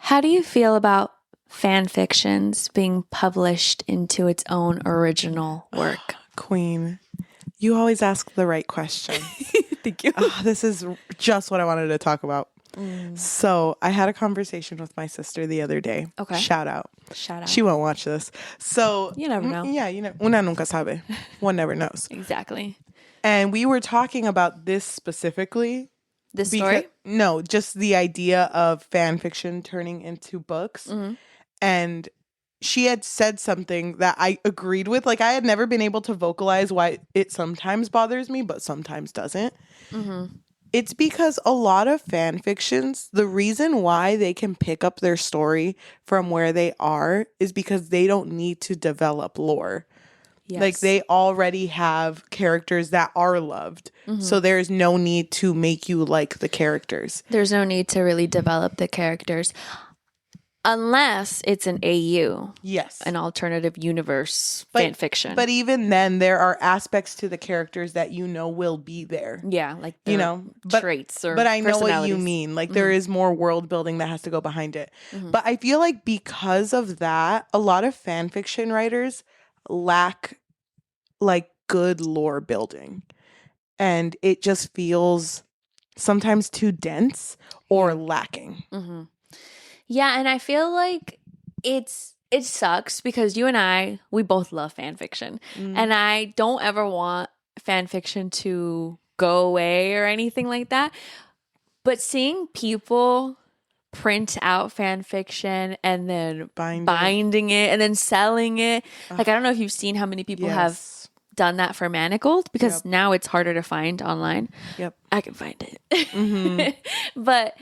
How do you feel about fan fictions being published into its own original work? Queen, you always ask the right question. Thank you. This is just what I wanted to talk about. So I had a conversation with my sister the other day. Okay. Shout out. Shout out. She won't watch this. So You never know. Yeah, una nunca sabe. One never knows. Exactly. And we were talking about this specifically. This story? No, just the idea of fan fiction turning into books. Mm-hmm. And she had said something that I agreed with. Like, I had never been able to vocalize why it sometimes bothers me, but sometimes doesn't. Mm-hmm. It's because a lot of fan fictions, the reason why they can pick up their story from where they are is because they don't need to develop lore. Yes. Like, they already have characters that are loved. Mm-hmm. So there's no need to make you like the characters. There's no need to really develop the characters. Unless it's an AU. Yes. An alternative universe fan fiction. But even then, there are aspects to the characters that will be there. Yeah, like traits or But I know what you personalities. mean. Like, there is more world building that has to go behind it. Mm-hmm. But I feel like because of that, a lot of fan fiction writers lack like good lore building. And it just feels sometimes too dense or lacking. Mm-hmm. Yeah, and I feel like it sucks because you and I, we both love fan fiction. And I don't ever want fan fiction to go away or anything like that. But seeing people print out fan fiction and then binding it and then selling it. Like, I don't know if you've seen how many people have done that for Manacled, because now it's harder to find online. Yep. I can find it. But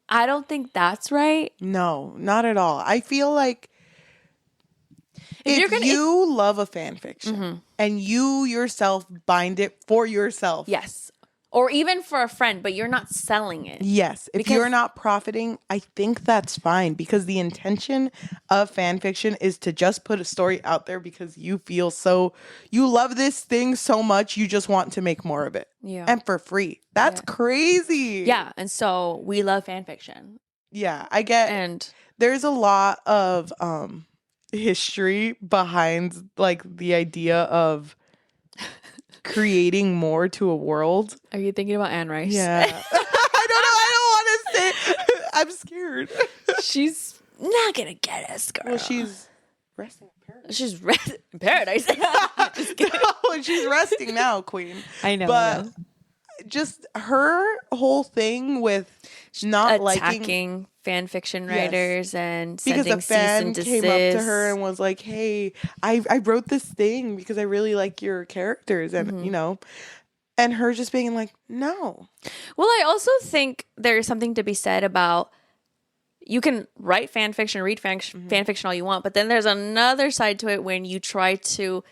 I don't think that's right. No, not at all. I feel like if you love a fan fiction and you yourself bind it for yourself. Yes. Or even for a friend, but you're not selling it. Yes. If you're not profiting, I think that's fine, because the intention of fan fiction is to just put a story out there because you feel you love this thing so much, you just want to make more of it. Yeah. And for free. That's crazy. Yeah. And so we love fan fiction. Yeah. I get, and there's a lot of history behind like the idea of creating more to a world. Are you thinking about Anne Rice? Yeah. I don't want to say. I'm scared. She's not gonna get us, girl. Well, she's resting in paradise. She's resting in paradise. Just kidding. No, she's resting now, Queen. I know. But just her whole thing with not attacking fan fiction writers and sending because a fan cease and came up to her and was like, "Hey, I wrote this thing because I really like your characters," and and her just being like, "No." Well, I also think there's something to be said about, you can write fan fiction, read fan fiction all you want, but then there's another side to it when you try to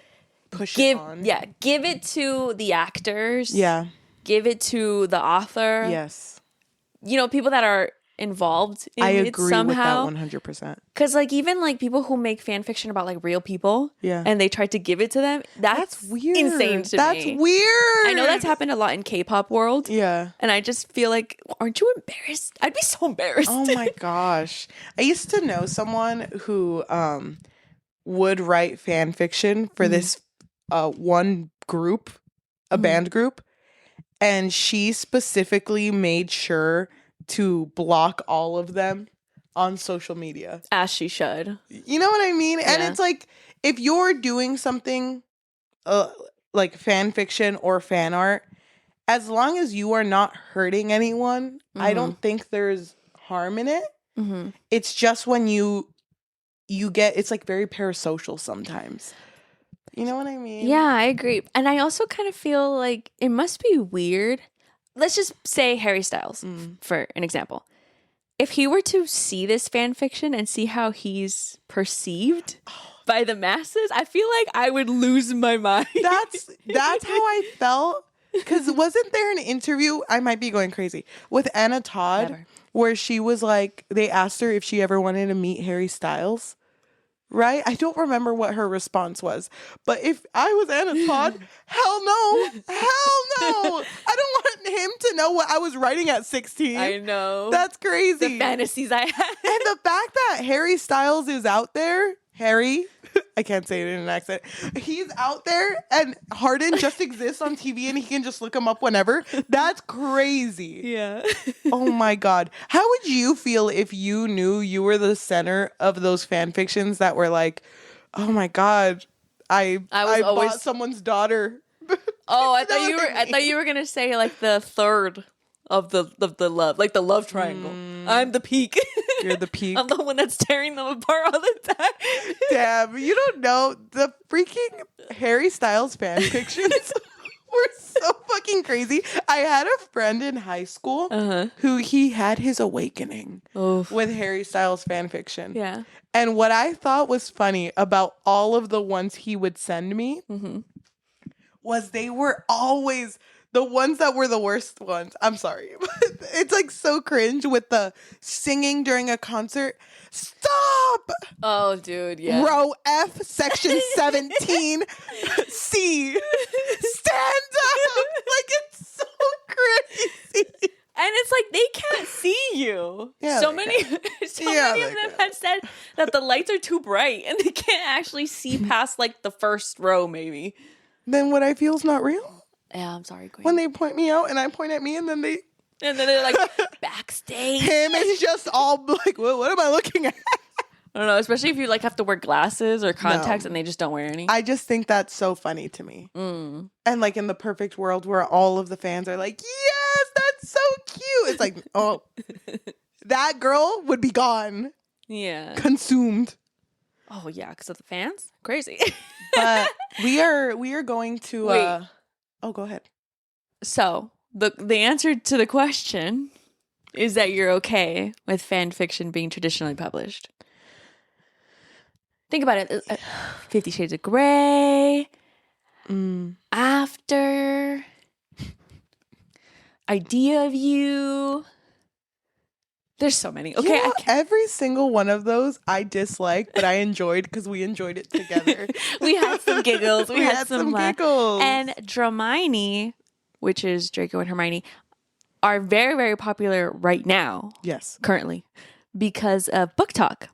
give it to the actors. Yeah. Give it to the author. Yes. People that are involved in it somehow. I agree with that 100%. Because even people who make fan fiction about real people, and they try to give it to them, that's weird. Insane to me. That's weird. I know that's happened a lot in K-pop world. Yeah. And I just feel like, aren't you embarrassed? I'd be so embarrassed. Oh my gosh. I used to know someone who would write fan fiction for this one group, a band group. And she specifically made sure to block all of them on social media. As she should. You know what I mean? Yeah. And it's like, if you're doing something like fan fiction or fan art, as long as you are not hurting anyone, I don't think there's harm in it. It's just when you get, it's like very parasocial sometimes. You know what I mean? Yeah, I agree. And I also kind of feel like it must be weird. Let's just say Harry Styles, for an example. If he were to see this fan fiction and see how he's perceived by the masses, I feel like I would lose my mind. That's how I felt. Because wasn't there an interview, I might be going crazy, with Anna Todd, where she was like, they asked her if she ever wanted to meet Harry Styles. right? I don't remember what her response was. But if I was Anna Todd, hell no. Hell no. I don't want him to know what I was writing at 16. I know. That's crazy. The fantasies I had. And the fact that Harry Styles is out there, Harry, I can't say it in an accent. He's out there and Harden just exists on TV and he can just look him up whenever. That's crazy. Yeah. Oh my God. How would you feel if you knew you were the center of those fan fictions that were like, oh my God, I bought someone's daughter. Oh, I thought you were gonna say like the third of the love, like the love triangle. I'm the peak. You're the peak. I'm the one that's tearing them apart all the time. Damn, you don't know the freaking Harry Styles fan fictions were so fucking crazy. I had a friend in high school who he had his awakening with Harry Styles fan fiction. Yeah. And what I thought was funny about all of the ones he would send me was they were always the ones that were the worst ones. I'm sorry. It's like so cringe with the singing during a concert. Stop! Oh, dude, yeah. Row F, section 17, C. Stand up! Like, it's so crazy. And it's like they can't see you. Yeah, so many of them have said that the lights are too bright and they can't actually see past like the first row, maybe. Then what I feel is not real. Yeah, I'm sorry, Queen. When they point me out and I point at me and then they're like backstage. Him is just all like, well, what am I looking at? I don't know, especially if you like have to wear glasses or contacts and they just don't wear any. I just think that's so funny to me. And like in the perfect world where all of the fans are like, yes, that's so cute. It's like, oh, that girl would be gone. Yeah. Consumed. Oh yeah, because of the fans? Crazy. But we are going to Wait. Oh, go ahead. So the answer to the question is that you're okay with fan fiction being traditionally published. Think about it. 50 Shades of Grey. After. Idea of You. There's so many. Okay. You know, every single one of those I dislike, but I enjoyed because we enjoyed it together. We had some giggles. We had some giggles. And Dramini, which is Draco and Hermione, are very, very popular right now. Yes. Currently. Because of Book Talk.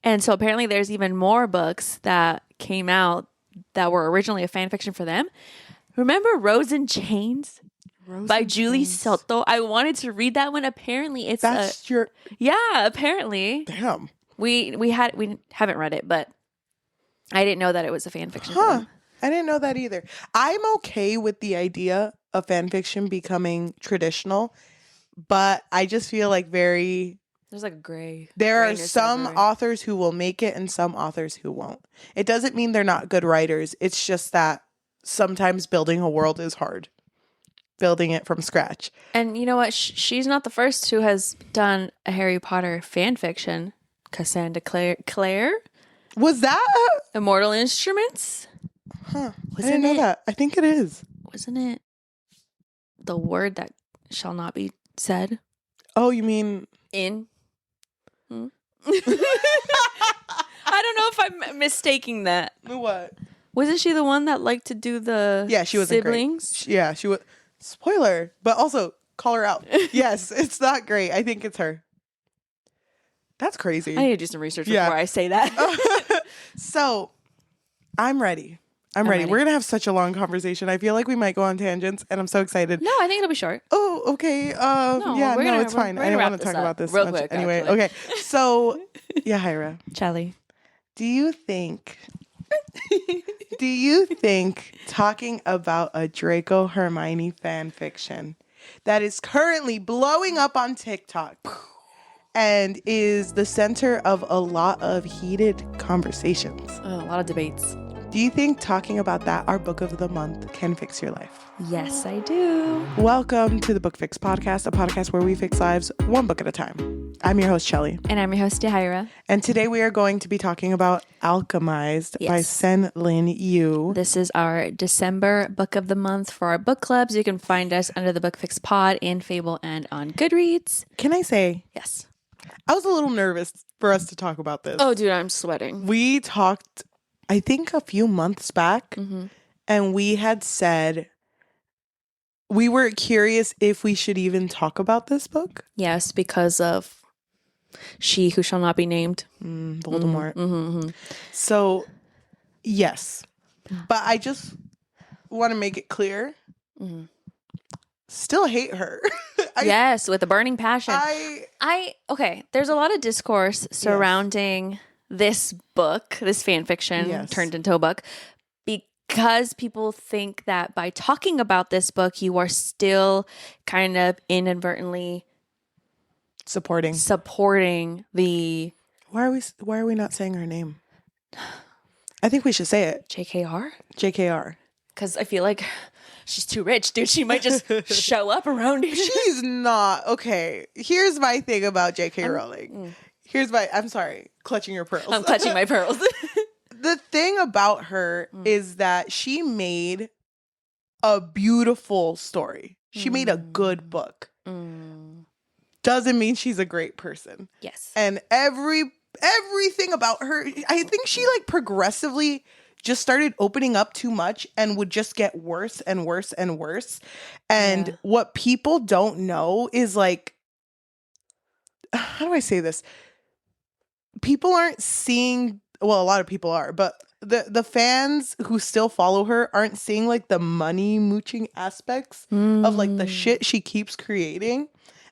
And so apparently there's even more books that came out that were originally a fan fiction for them. Remember Rose in Chains? By Julie Soto. I wanted to read that one. Apparently, it's apparently. Damn. We haven't read it, but I didn't know that it was a fan fiction. I didn't know that either. I'm okay with the idea of fan fiction becoming traditional, but I just feel like there's like a gray. There are some authors who will make it and some authors who won't. It doesn't mean they're not good writers. It's just that sometimes building a world is hard. Building it from scratch. And you know what? She's not the first who has done a Harry Potter fan fiction. Cassandra Clare. Was that Immortal Instruments? Huh. I didn't know that. I think it is. Wasn't it the word that shall not be said? Oh, you mean in? I don't know if I'm mistaking that. What? Wasn't she the one that liked to do the she was siblings? Great. Yeah, she was. Spoiler, but also call her out. Yes, it's not great. I think it's her. That's crazy. I need to do some research before I say that. So, I'm ready. I'm ready. We're going to have such a long conversation. I feel like we might go on tangents, and I'm so excited. No, I think it'll be short. Oh, okay. It's fine. I didn't want to talk about this real much. quick. Anyway, okay. So, Yajaira. Cheli. Do you think talking about a Draco Hermione fan fiction that is currently blowing up on TikTok and is the center of a lot of heated conversations? A lot of debates. Do you think talking about that, our book of the month, can fix your life? Yes, I do. Welcome to the Book Fix Podcast, a podcast where we fix lives one book at a time. I'm your host, Cheli. And I'm your host, Yajaira. And today we are going to be talking about Alchemised by SenLinYu. This is our December book of the month for our book clubs. You can find us under the Book Fix Pod in Fable and on Goodreads. Can I say? Yes. I was a little nervous for us to talk about this. Oh, dude, I'm sweating. We talked, I think, a few months back, and we had said we were curious if we should even talk about this book. Yes, because of She Who Shall Not Be Named. Voldemort. So, yes. But I just want to make it clear. Still hate her. Yes, with a burning passion. Okay, there's a lot of discourse surrounding this book, this fan fiction turned into a book, because people think that by talking about this book, you are still kind of inadvertently supporting the... Why are we not saying her name? I think we should say it. JKR? JKR. Because I feel like she's too rich, dude. She might just show up around here. She's not. Okay. Here's my thing about JK Rowling. I'm sorry, clutching your pearls. I'm clutching my pearls. The thing about her is that she made a beautiful story. She made a good book. Doesn't mean she's a great person. Yes. And everything about her, I think she like progressively just started opening up too much and would just get worse and worse and worse. And what people don't know is like, how do I say this? People aren't seeing, well, a lot of people are, but the fans who still follow her aren't seeing like the money mooching aspects of like the shit she keeps creating.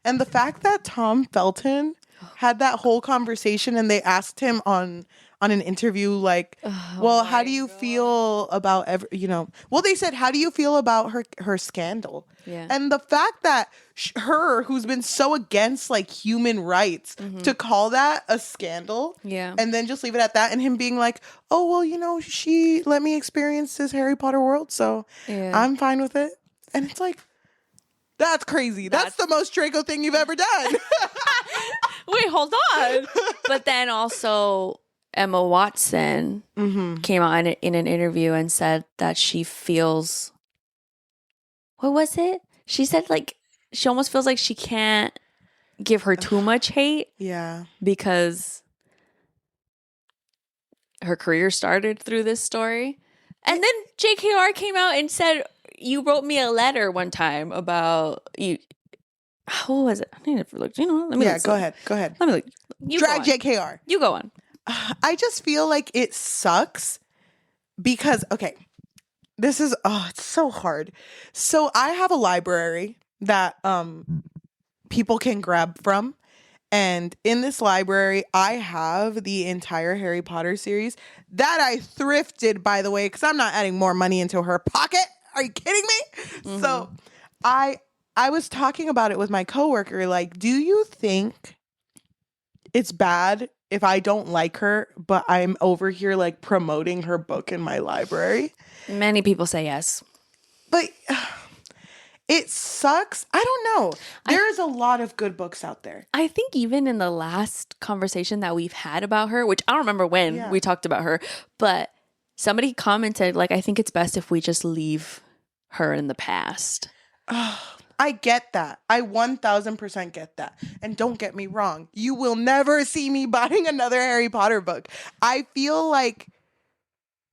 And the fact that Tom Felton had that whole conversation and they asked him on an interview like, well, how do you feel about they said, how do you feel about her scandal? Yeah. And the fact that her, who's been so against like human rights, to call that a scandal, and then just leave it at that, and him being like, oh, well, she let me experience this Harry Potter world, so I'm fine with it. And it's like, that's crazy. That's the most Draco thing you've ever done. Wait, hold on. But then also Emma Watson came out in an interview and said that she feels... What was it? She said like she almost feels like she can't give her too much hate. Yeah. Because her career started through this story. And then JKR came out and said, you wrote me a letter one time about you. What was it? I need to look. Let me go ahead. Let me look. You drag JKR. You go on. I just feel like it sucks because, okay, this is, it's so hard. So I have a library that people can grab from. And in this library, I have the entire Harry Potter series that I thrifted, by the way, because I'm not adding more money into her pocket. Are you kidding me? So I was talking about it with my coworker. Like, do you think it's bad if I don't like her, but I'm over here like promoting her book in my library? Many people say yes. But it sucks. I don't know. There's a lot of good books out there. I think even in the last conversation that we've had about her, which I don't remember when we talked about her, but somebody commented, like, I think it's best if we just leave her in the past. I get that. I 1000% get that. And don't get me wrong. You will never see me buying another Harry Potter book. I feel like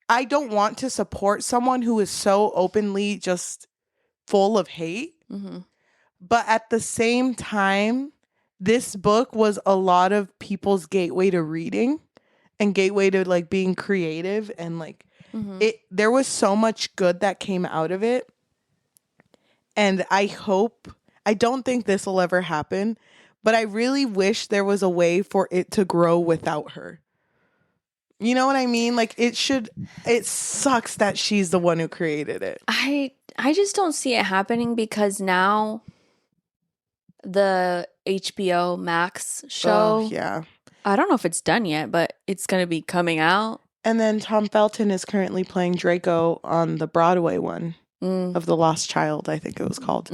I don't want to support someone who is so openly just full of hate. But at the same time, this book was a lot of people's gateway to reading and gateway to like being creative, and like there was so much good that came out of it. And I don't think this will ever happen, but I really wish there was a way for it to grow without her. You know what I mean? Like it sucks that she's the one who created it. I just don't see it happening because now the HBO Max show, I don't know if it's done yet, but it's going to be coming out. And then Tom Felton is currently playing Draco on the Broadway one of The Lost Child, I think it was called.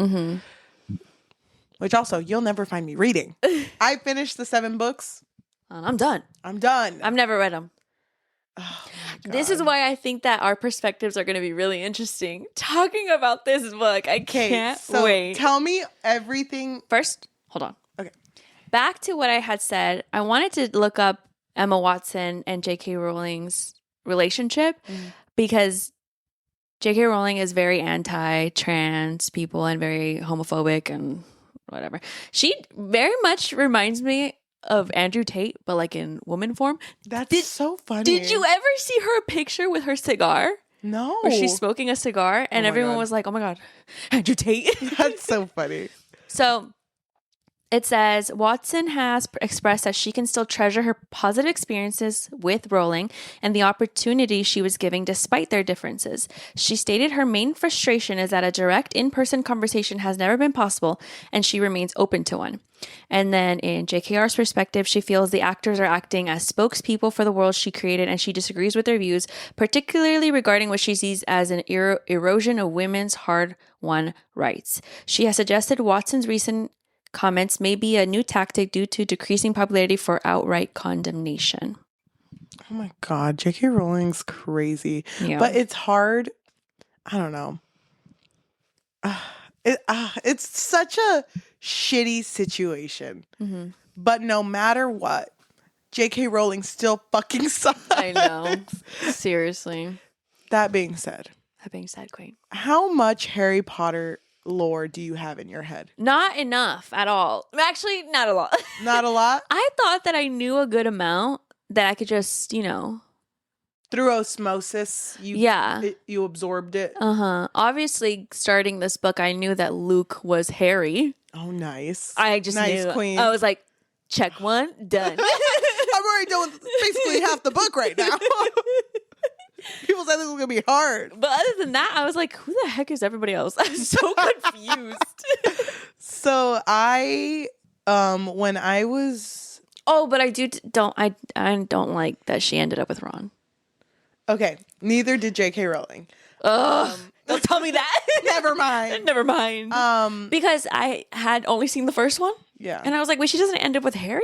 Which also, you'll never find me reading. I finished the 7 books. I'm done. I've never read them. Oh this is why I think that our perspectives are going to be really interesting. Talking about this book, I can't wait. Tell me everything. First, hold on. Okay. back to what I had said. I wanted to look up Emma Watson and J.K. Rowling's relationship because J.K. Rowling is very anti-trans people and very homophobic and whatever. She very much reminds me of Andrew Tate, but like in woman form. That's so funny. Did you ever see her picture with her cigar? No. Where she's smoking a cigar and everyone was like, oh my God, Andrew Tate. That's so funny. So it says Watson has expressed that she can still treasure her positive experiences with Rowling and the opportunity she was giving despite their differences. She stated her main frustration is that a direct in-person conversation has never been possible and she remains open to one. And then in JKR's perspective, she feels the actors are acting as spokespeople for the world she created and she disagrees with their views, particularly regarding what she sees as an erosion of women's hard-won rights. She has suggested Watson's recent comments may be a new tactic due to decreasing popularity for outright condemnation. Oh my God, J.K. Rowling's crazy. Yeah. But it's hard. I don't know. It's such a shitty situation. Mm-hmm. But no matter what, J.K. Rowling still fucking sucks. I know. Seriously. That being said, Queen. How much Harry Potter lore do you have in your head? Not enough at all. Actually, not a lot. Not a lot? I thought that I knew a good amount that I could just, through osmosis, you absorbed it. Obviously, starting this book, I knew that Luke was Harry. Oh, nice. I just knew. Queen. I was like, check one, done. I'm already done with basically half the book right now. People said this was gonna be hard, but other than that, I was like, "Who the heck is everybody else?" I was so confused. So when I was but I don't like that she ended up with Ron. Okay, neither did J.K. Rowling. Don't tell me that. Never mind. Because I had only seen the first one. Yeah, and I was like, "Wait, she doesn't end up with Harry?"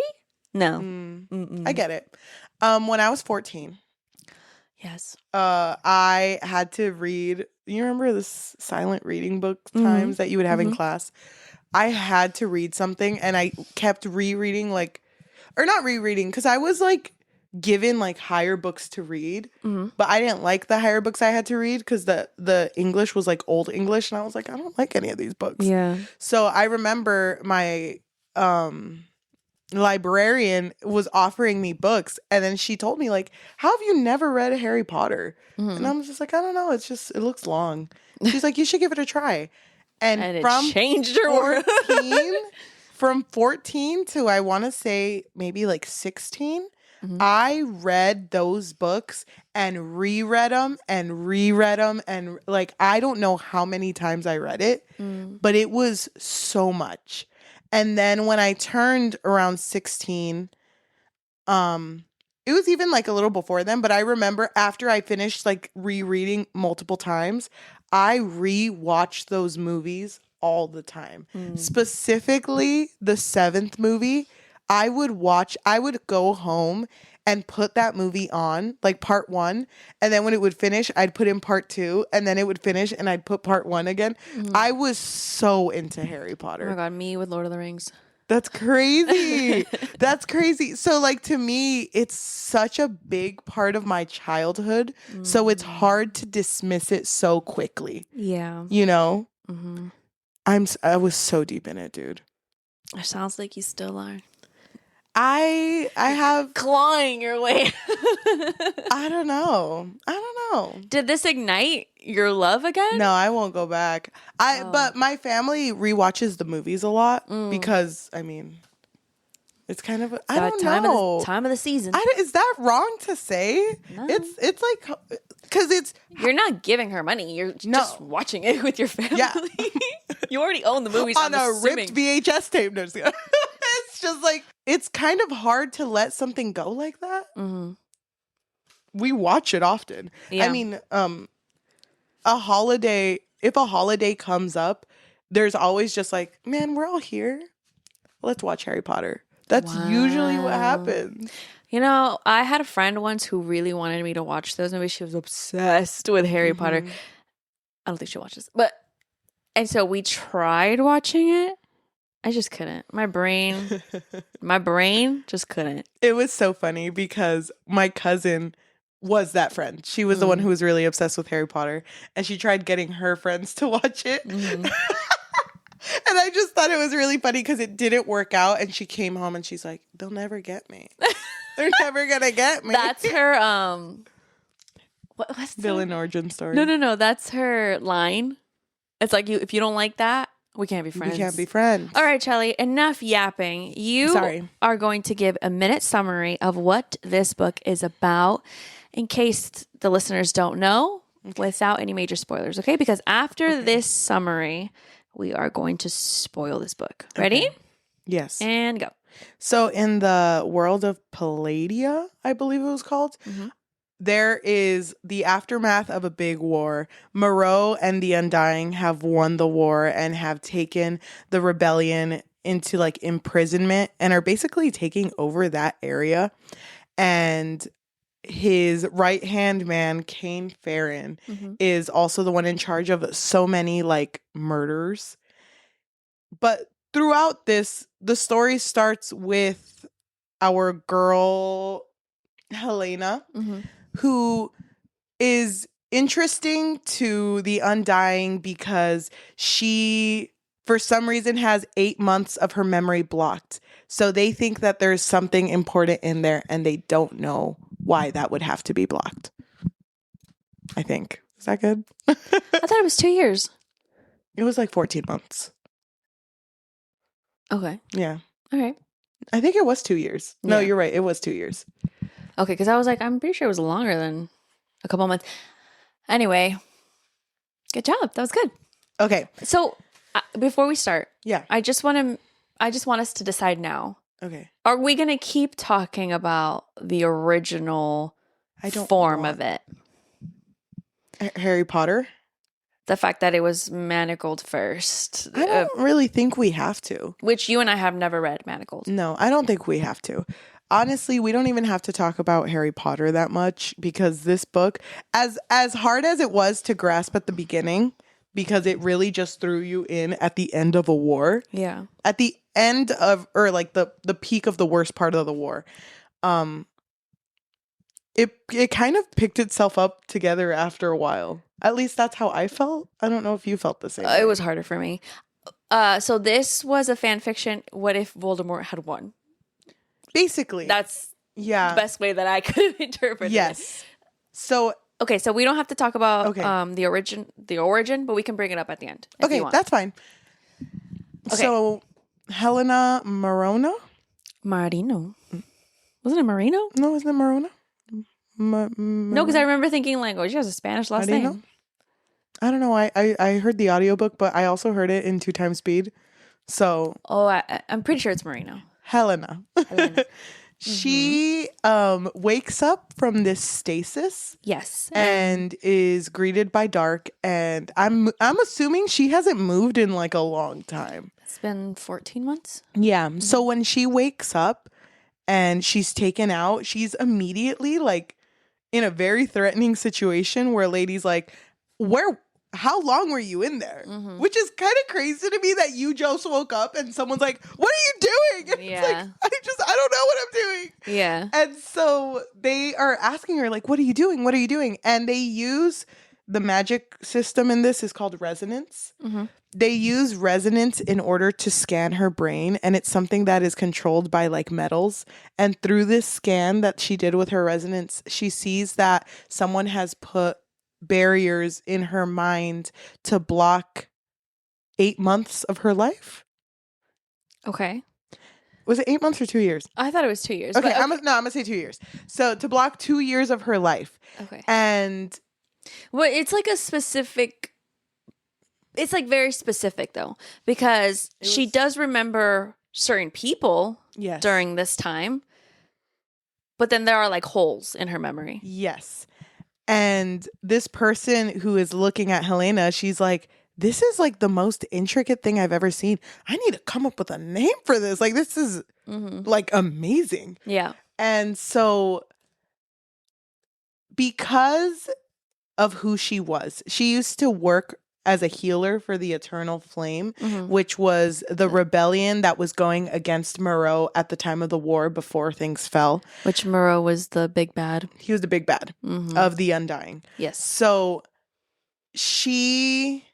No, I get it. When I was 14. Yes. I had to read. You remember the silent reading book times that you would have in class? I had to read something, and I kept rereading, not rereading, because I was given higher books to read, but I didn't like the higher books I had to read because the English was old English, and I was like, I don't like any of these books. Yeah. So I remember my librarian was offering me books, and then she told me how have you never read Harry Potter? And I'm just like, I don't know, it looks long. She's like, you should give it a try. And from it changed her world. From 14 to I want to say maybe 16, I read those books and reread them and I don't know how many times I read it, but it was so much. And then when I turned around 16, it was even a little before then, but I remember after I finished rereading multiple times, I rewatched those movies all the time. Specifically, the 7th movie, I would go home and put that movie on, part 1, and then when it would finish, I'd put in part 2, and then it would finish, and I'd put part 1 again. I was so into Harry Potter. Oh my God, me with Lord of the Rings. That's crazy. That's crazy. So to me, it's such a big part of my childhood, so it's hard to dismiss it so quickly. Yeah. I was so deep in it, dude. It sounds like you still are. I have clawing your way. I don't know. Did this ignite your love again? No, I won't go back. But my family rewatches the movies a lot because it's kind of I don't know. Time of the season. Is that wrong to say? No. It's because you're not giving her money. You're just watching it with your family. Yeah. You already own the movies on a ripped VHS tape. No, it's just it's kind of hard to let something go like that. We watch it often. Yeah. If a holiday comes up, there's always just man, we're all here. Let's watch Harry Potter. That's usually what happens. I had a friend once who really wanted me to watch those movies. She was obsessed with Harry Potter. I don't think she watches, and so we tried watching it. I just couldn't. My brain just couldn't. It was so funny because my cousin was that friend. She was the one who was really obsessed with Harry Potter, and she tried getting her friends to watch it. And I just thought it was really funny because it didn't work out, and she came home and she's like, they'll never get me. They're never gonna get me. That's her what's villain origin story. No, that's her line. It's like, if you don't like that, we can't be friends. We can't be friends. All right, Cheli, enough yapping. You are going to give a minute summary of what this book is about in case the listeners don't know, without any major spoilers, okay? Because after this summary, we are going to spoil this book. Ready? Yes. And go. So in the world of Paladia, I believe it was called, there is the aftermath of a big war. Moreau and the Undying have won the war and have taken the rebellion into like imprisonment and are basically taking over that area. And his right-hand man, Kane Farron, is also the one in charge of so many like murders. But throughout this, the story starts with our girl, Helena, who is interesting to the Undying because she, for some reason, has 8 months of her memory blocked. So they think that there's something important in there and they don't know why that would have to be blocked. I think. Is that good? I thought it was 2 years. It was like 14 months. Okay. Yeah. All right. I think it was 2 years. No, you're right. It was 2 years. Okay, because I was like, I'm pretty sure it was longer than a couple months. Anyway, good job. That was good. Okay. So before we start, yeah, I just want us to decide now. Okay. Are we going to keep talking about the original form of it? Harry Potter? The fact that it was manacled first. I don't really think we have to. Which you and I have never read manacled. No, I don't think we have to. Honestly, we don't even have to talk about Harry Potter that much because this book, as hard as it was to grasp at the beginning, because it really just threw you in at the end of a war. Yeah. At the end of, or like the peak of the worst part of the war. It kind of picked itself up together after a while. At least that's how I felt. I don't know if you felt the same way. It was harder for me. So this was a fan fiction. What if Voldemort had won? Basically. That's the best way that I could interpret it. Yes. So okay, so we don't have to talk about the origin, but we can bring it up at the end. Okay, that's fine. Okay. So Helena Marino? Marino. Wasn't it Marino? No, isn't it Marino? No, because I remember thinking like, oh, she has a Spanish last name. I don't know. I heard the audiobook, but I also heard it in 2 times speed. So I'm pretty sure it's Marino. Helena. She wakes up from this stasis. Yes. And is greeted by dark. And I'm assuming she hasn't moved in like a long time. It's been 14 months. Yeah. So when she wakes up and she's taken out, she's immediately like in a very threatening situation where a lady's like, how long were you in there? Which is kind of crazy to me that you just woke up and someone's like, what are you doing? And it's like, I don't know what I'm doing. Yeah. And so they are asking her like, what are you doing? What are you doing? And they use the magic system in this is called resonance. They use resonance in order to scan her brain. And it's something that is controlled by like metals. And through this scan that she did with her resonance, she sees that someone has put barriers in her mind to block 8 months of her life. Okay. Was it 8 months or 2 years? I thought it was 2 years. Okay, I'm gonna say 2 years. So to block 2 years of her life. Okay. And well, it's like a specific. It's like very specific though, because she does remember certain people during this time, but then there are like holes in her memory. Yes. And this person who is looking at Helena, she's like, this is like the most intricate thing I've ever seen. I need to come up with a name for this. Like, this is like amazing. Yeah. And so because of who she was, she used to work as a healer for the Eternal Flame, which was the rebellion that was going against Moreau at the time of the war before things fell. Which Moreau was the big bad. He was the big bad of the Undying. Yes. So she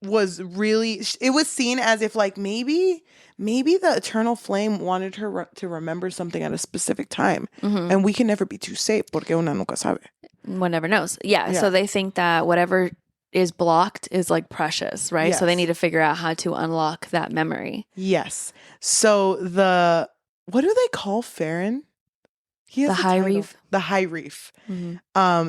was really, it was seen as if like maybe the Eternal Flame wanted her to remember something at a specific time. And we can never be too safe porque una nunca sabe. One never knows. Yeah. So they think that whatever is blocked is like precious, right? Yes. So they need to figure out how to unlock that memory. Yes. So what do they call Farron? He has The High title. Reef. The High Reef.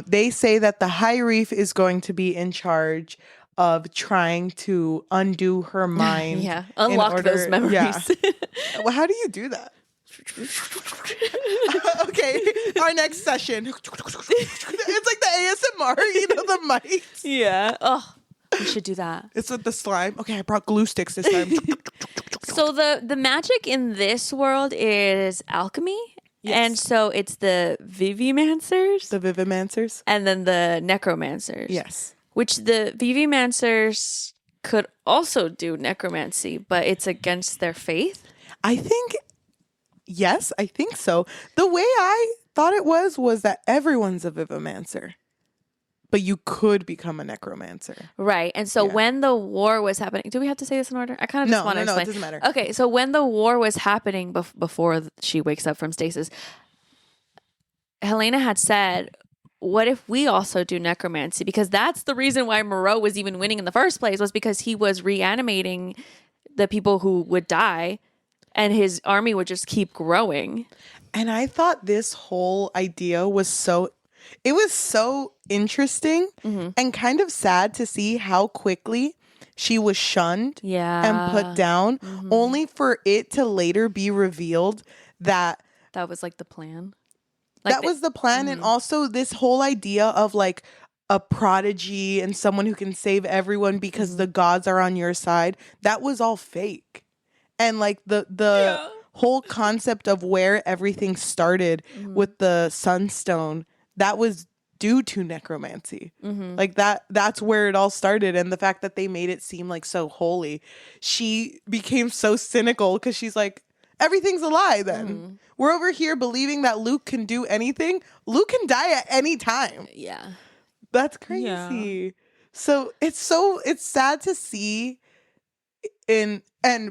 They say that the High Reef is going to be in charge of trying to undo her mind. Unlock those memories. Yeah. Well, how do you do that? Okay, our next session. It's like the ASMR, the mics. Yeah. Oh, we should do that. It's with the slime. Okay, I brought glue sticks this time. So the magic in this world is alchemy. Yes. And so it's the Vivimancers. The Vivimancers. And then the necromancers. Yes. Which the Vivimancers could also do necromancy, but it's against their faith. I think so. The way I thought it was that everyone's a Vivimancer. But you could become a necromancer. Right. And so when the war was happening, do we have to say this in order? I kind of just want to explain. No, it doesn't matter. Okay, so when the war was happening before she wakes up from stasis, Helena had said, what if we also do necromancy? Because that's the reason why Moreau was even winning in the first place, was because he was reanimating the people who would die and his army would just keep growing. And I thought this whole idea was so interesting and kind of sad to see how quickly she was shunned and put down, only for it to later be revealed that was like the plan. That was the plan. And also this whole idea of like a prodigy and someone who can save everyone because the gods are on your side, that was all fake. And like the whole concept of where everything started with the Sunstone, that was due to necromancy. Like that's where it all started. And the fact that they made it seem like so holy, she became so cynical because she's like, everything's a lie then. We're over here believing that Luke can do anything. Luke can die at any time. Yeah. That's crazy. Yeah. So it's sad to see and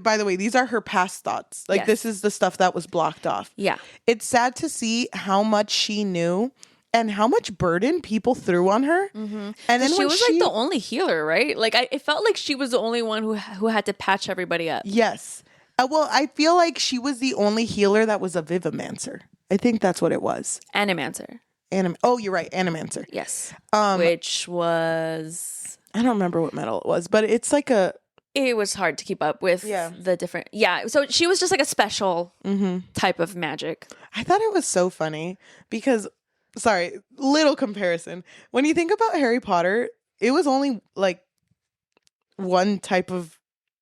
by the way, these are her past thoughts. Like this is the stuff that was blocked off. Yeah. It's sad to see how much she knew and how much burden people threw on her. And then she was like the only healer, right? Like it felt like she was the only one who had to patch everybody up. Yes. Well, I feel like she was the only healer that was a Vivimancer. I think that's what it was. Animancer. Oh, you're right. Animancer. Yes. Which was... I don't remember what metal it was, but it's like it was hard to keep up with the different... Yeah, so she was just like a special type of magic. I thought it was so funny because... Sorry, little comparison. When you think about Harry Potter, it was only like one type of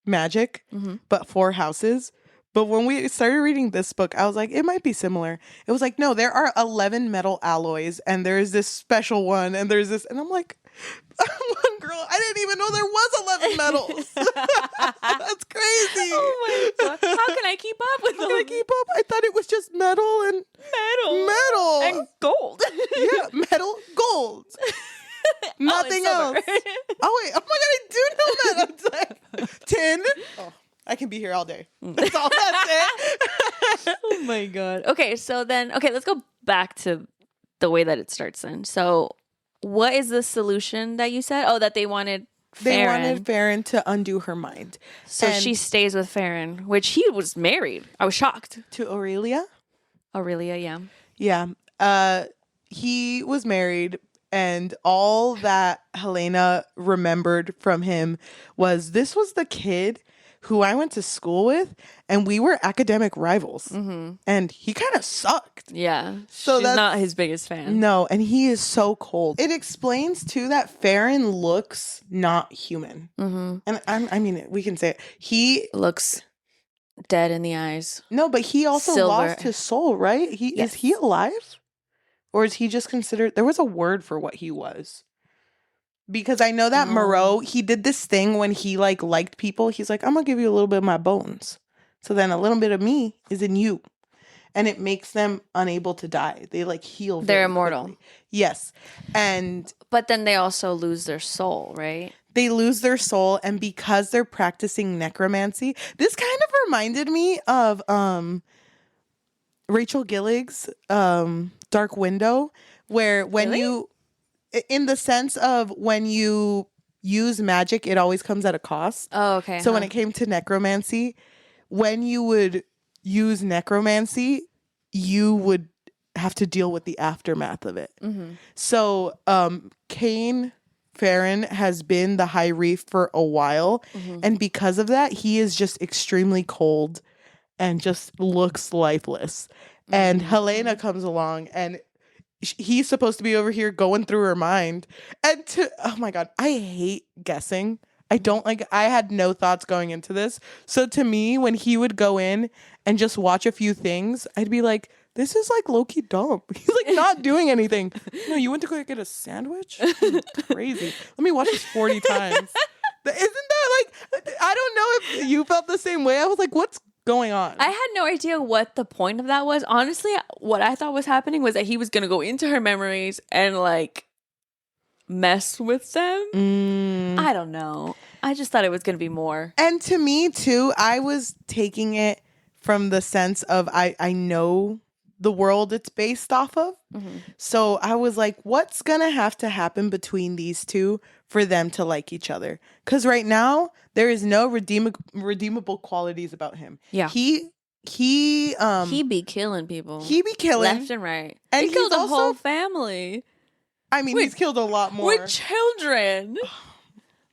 magic, but 4 houses. But when we started reading this book, I was like, it might be similar. It was like, no, there are 11 metal alloys, and there is this special one, and there's this, and I'm like, one girl, I didn't even know there was 11 metals. That's crazy. Oh my god! How can I keep up with them? How can I keep up? I thought it was just metal and gold. Yeah, metal, gold. Nothing else. Oh wait! Oh my god! I do know that. It's like tin. Oh, I can be here all day. That's all. That's it. Oh my god. Okay, so then let's go back to the way that it starts. Then, so what is the solution that you said? Oh, that they wanted. They wanted Farron to undo her mind. So she stays with Farron, which he was married. I was shocked. To Aurelia? Aurelia, yeah. Yeah. He was married, and all that Helena remembered from him was this was the kid who I went to school with, and we were academic rivals. And he kind of sucked. Yeah. So she's not his biggest fan. No, and he is so cold. It explains, too, that Farron looks not human. And I mean, we can say it. He looks dead in the eyes. No, but he also lost his soul, right? Is he alive? Or is he just considered... There was a word for what he was. Because I know that Moreau, he did this thing when he like liked people. He's like, I'm gonna give you a little bit of my bones. So then a little bit of me is in you. And it makes them unable to die. They like heal. They're immortal. Quickly. Yes. But then they also lose their soul, right? They lose their soul. And because they're practicing necromancy, this kind of reminded me of Rachel Gillig's Dark Window, where when you, in the sense of when you use magic, it always comes at a cost. Oh, okay. So when it came to necromancy, when you would use necromancy, you would have to deal with the aftermath of it. Mm-hmm. So Cain Farron has been the High Reef for a while. Mm-hmm. And because of that, he is just extremely cold and just looks lifeless. Mm-hmm. And Helena comes along and he's supposed to be over here going through her mind. And oh my God, I hate guessing. I had no thoughts going into this. So to me, when he would go in and just watch a few things, I'd be like, this is like low-key dumb. He's like not doing anything. No, you went to go get a sandwich? Crazy. Let me watch this 40 times. Isn't that like, I don't know if you felt the same way. I was like, what's going on? I had no idea what the point of that was. Honestly, what I thought was happening was that he was going to go into her memories and like mess with them. I don't know. I just thought it was going to be more. And to me too, I was taking it from the sense of I know the world it's based off of. Mm-hmm. So I was like, what's going to have to happen between these two for them to like each other? Because right now there is no redeemable qualities about him. Yeah. He be killing people. He be killing left and right. And he killed a whole family. I mean, he's killed a lot more. With children.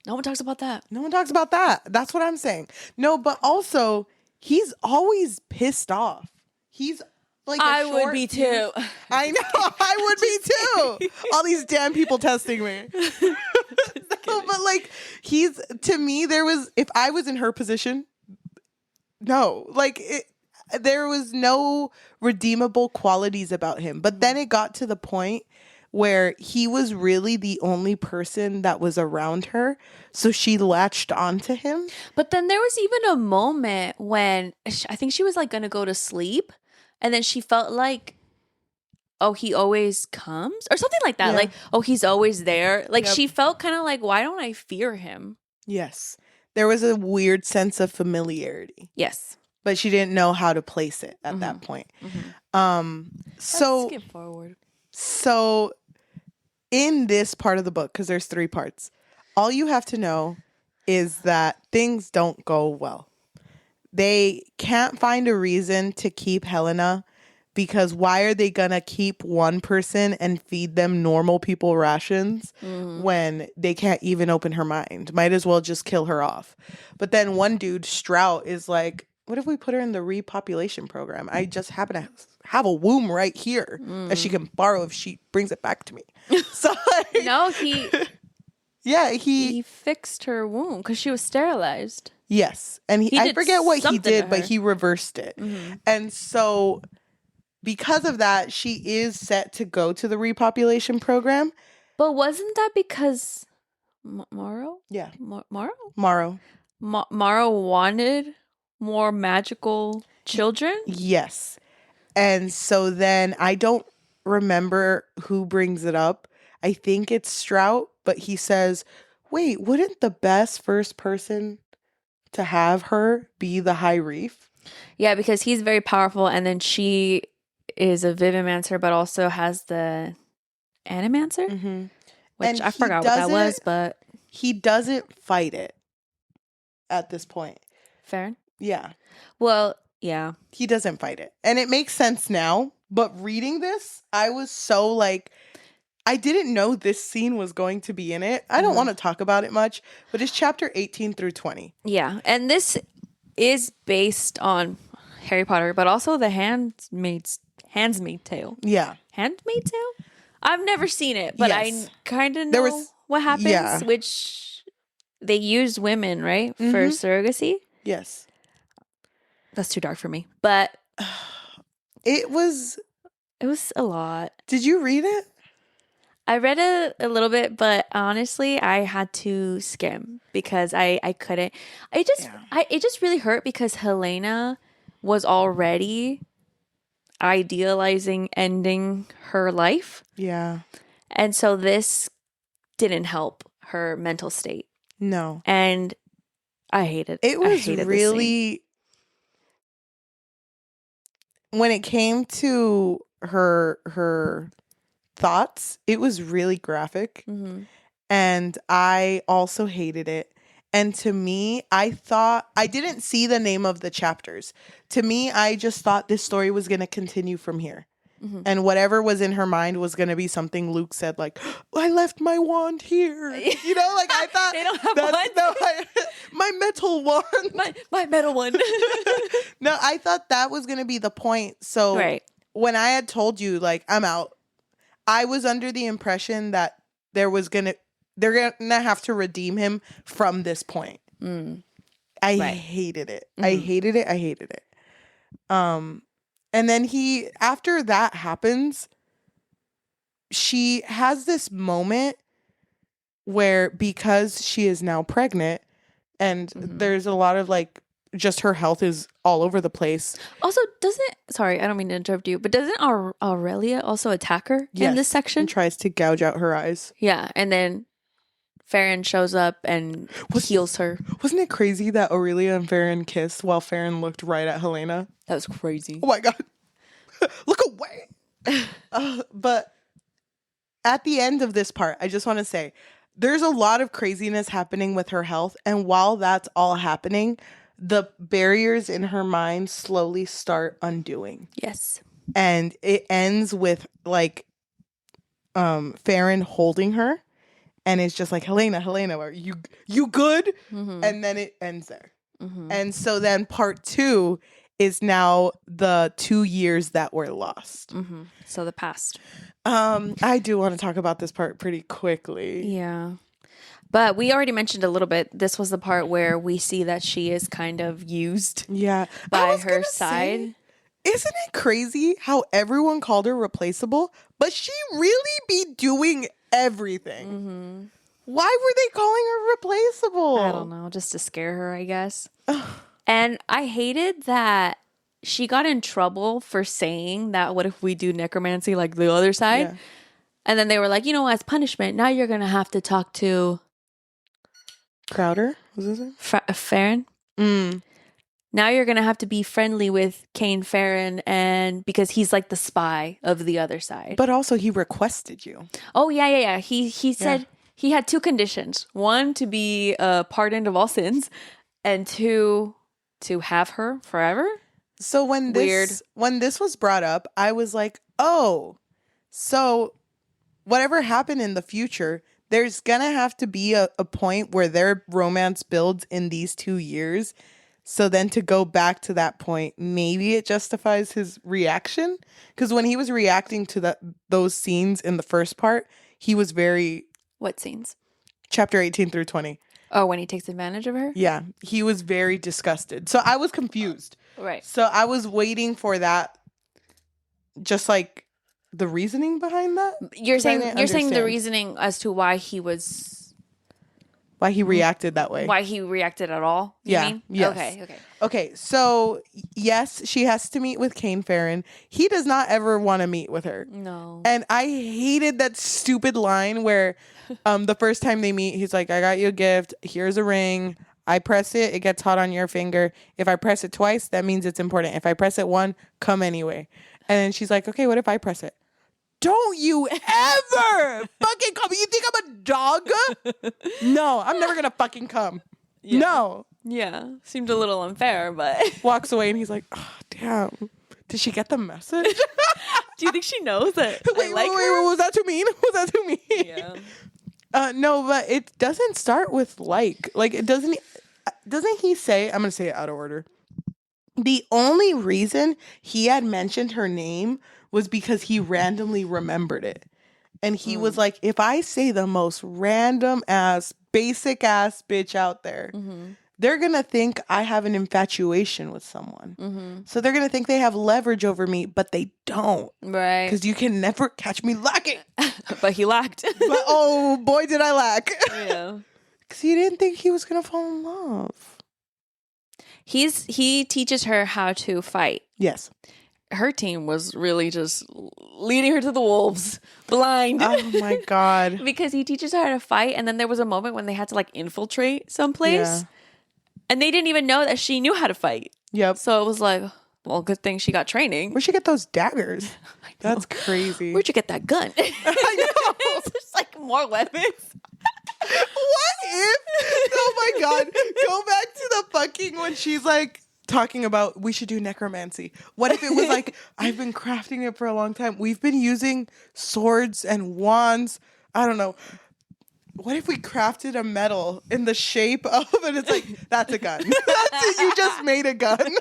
No one talks about that. No one talks about that. That's what I'm saying. No, but also, he's always pissed off. He's like I would be too. I know. I would be too. All these damn people testing me. But like, to me, if I was in her position, no. Like, there was no redeemable qualities about him. But then it got to the point where he was really the only person that was around her. So she latched onto him. But then there was even a moment when I think she was like going to go to sleep. And then she felt like, oh, he always comes? Or something like that. Yeah. Like, oh, he's always there. Like, she felt kind of like, why don't I fear him? Yes. There was a weird sense of familiarity. Yes. But she didn't know how to place it at that point. Mm-hmm. Let's skip forward. So in this part of the book, because there's 3 parts, all you have to know is that things don't go well. They can't find a reason to keep Helena because why are they going to keep one person and feed them normal people rations when they can't even open her mind? Might as well just kill her off. But then one dude, Strout, is like, what if we put her in the repopulation program? I just happen to have a womb right here that she can borrow if she brings it back to me. So like, no, yeah, he fixed her womb because she was sterilized. Yes. And I forget what he did, but he reversed it. Mm-hmm. And so because of that, she is set to go to the repopulation program. But wasn't that because Morrow? Yeah. Morrow wanted more magical children? Yes. And so then I don't remember who brings it up. I think it's Strout, but he says, wait, wouldn't the best first person to have her be the High Reef? Yeah, because he's very powerful, and then she is a Vivimancer, but also has the Animancer, which and I forgot what that was, but he doesn't fight it at this point. Fair? Yeah. Well, yeah. He doesn't fight it. And it makes sense now, but reading this, I was so like, I didn't know this scene was going to be in it. I don't want to talk about it much, but it's chapter 18 through 20. Yeah, and this is based on Harry Potter, but also the Handmaid's Tale. Yeah. Handmaid's Tale? I've never seen it, but I kind of know what happens, which they use women, right, for surrogacy? Yes. That's too dark for me, but it was a lot. Did you read it? I read a little bit, but honestly, I had to skim because I couldn't. It just really hurt because Helena was already idealizing ending her life. Yeah. And so this didn't help her mental state. No. And I hated it. It was hated really, when it came to her thoughts, it was really graphic. Mm-hmm. And I also hated it. And to me, I thought, I didn't see the name of the chapters. To me, I just thought this story was going to continue from here. Mm-hmm. And whatever was in her mind was going to be something Luke said, like, I left my wand here. You know, like I thought. They don't have wands. No, my metal wand. My metal one. No, I thought that was going to be the point. So when I had told you, like, I'm out, I was under the impression that they're gonna have to redeem him from this point. I hated it. Mm-hmm. I hated it. And then after that happens, she has this moment where, because she is now pregnant and there's a lot of like, just her health is all over the place. Also, sorry, I don't mean to interrupt you, but doesn't Aurelia also attack her in this section? And tries to gouge out her eyes. Yeah, and then Farron shows up and heals her. Wasn't it crazy that Aurelia and Farron kissed while Farron looked right at Helena? That was crazy. Oh my god. Look away. But at the end of this part, I just want to say, there's a lot of craziness happening with her health. And while that's all happening, the barriers in her mind slowly start undoing. Yes. And it ends with like Farron holding her, and it's just like, Helena, are you good? Mm-hmm. And then it ends there. Mm-hmm. And so then part 2 is now the 2 years that were lost. Mm-hmm. So the past. I do want to talk about this part pretty quickly. Yeah. But we already mentioned a little bit. This was the part where we see that she is kind of used by her side. Isn't it crazy how everyone called her replaceable, but she really be doing everything? Mm-hmm. Why were they calling her replaceable? I don't know. Just to scare her, I guess. And I hated that she got in trouble for saying that, what if we do necromancy like the other side? Yeah. And then they were like, as punishment, now you're going to have to talk to Crowder? Was this it? Farron? Now you're going to have to be friendly with Kane Farron, and because he's like the spy of the other side. But also he requested you. Oh, yeah. He said he had 2 conditions. 1, to be pardoned of all sins, and 2, to have her forever. So when this was brought up, I was like, oh, so whatever happened in the future, there's going to have to be a point where their romance builds in these 2 years. So then to go back to that point, maybe it justifies his reaction. Because when he was reacting to those scenes in the first part, he was very... What scenes? Chapter 18 through 20. Oh, when he takes advantage of her? Yeah. He was very disgusted. So I was confused. Right. So I was waiting for that, just like the reasoning behind that. You're saying the reasoning as to why he reacted that way. Why he reacted at all? You mean? Yes. Okay. So yes, she has to meet with Kane Farron. He does not ever want to meet with her. No. And I hated that stupid line where the first time they meet, he's like, I got you a gift. Here's a ring. I press it. It gets hot on your finger. If I press it twice, that means it's important. If I press it 1, come anyway. And then she's like, okay, what if I press it? Don't you ever fucking come. You think I'm a dog? No, I'm never going to fucking come. Yeah. No. Yeah. Seemed a little unfair, but. Walks away and he's like, oh, damn. Did she get the message? Do you think she knows that? Wait, was that too mean? Yeah. No, but it doesn't start with like it doesn't he say, I'm going to say it out of order. The only reason he had mentioned her name was because he randomly remembered it. And he was like, if I say the most random ass, basic ass bitch out there, they're going to think I have an infatuation with someone. Mm-hmm. So they're going to think they have leverage over me, but they don't. Right. Because you can never catch me lacking. But he lacked. But oh, boy, did I lack. Yeah. Because he didn't think he was going to fall in love. He teaches her how to fight. Yes. Her team was really just leading her to the wolves, blind. Oh, my God. Because he teaches her how to fight, and then there was a moment when they had to, like, infiltrate someplace. Yeah. And they didn't even know that she knew how to fight. Yep. So it was like, well, good thing she got training. Where'd she get those daggers? That's crazy. Where'd you get that gun? I know. It's just like more weapons. What if? Oh my God. Go back to the fucking when she's like talking about we should do necromancy. What if it was like, I've been crafting it for a long time. We've been using swords and wands. I don't know. What if we crafted a metal in the shape of, and it's like, that's a gun. That's it. You just made a gun.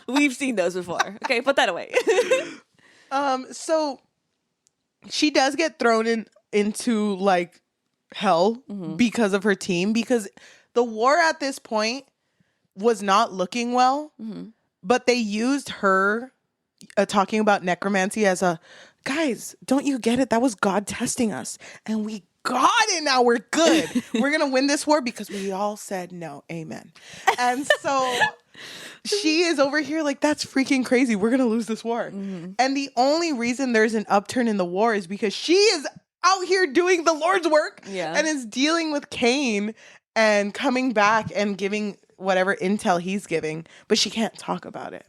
We've seen those before. Okay, put that away. So she does get thrown into like hell because of her team, because the war at this point was not looking well, but they used her talking about necromancy as a, guys, don't you get it? That was God testing us, and we got it. Now we're good. We're gonna win this war because we all said no. Amen. And so she is over here like, that's freaking crazy. We're gonna lose this war. And the only reason there's an upturn in the war is because she is out here doing the Lord's work and is dealing with Cain and coming back and giving whatever intel he's giving, but she can't talk about it.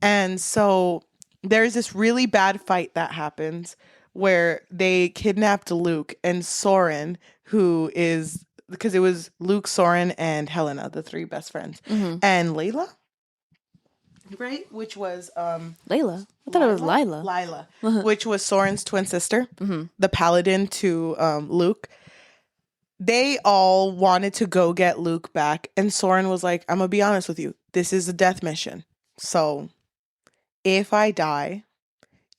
And so there's this really bad fight that happens where they kidnapped Luke and Soren, who is, because it was Luke, Soren, and Helena, the three best friends, and Layla, right? Which was Layla. I thought it was Lila. Lila, which was Soren's twin sister, the paladin to Luke. They all wanted to go get Luke back, and Soren was like, I'm gonna be honest with you, this is a death mission. So if I die,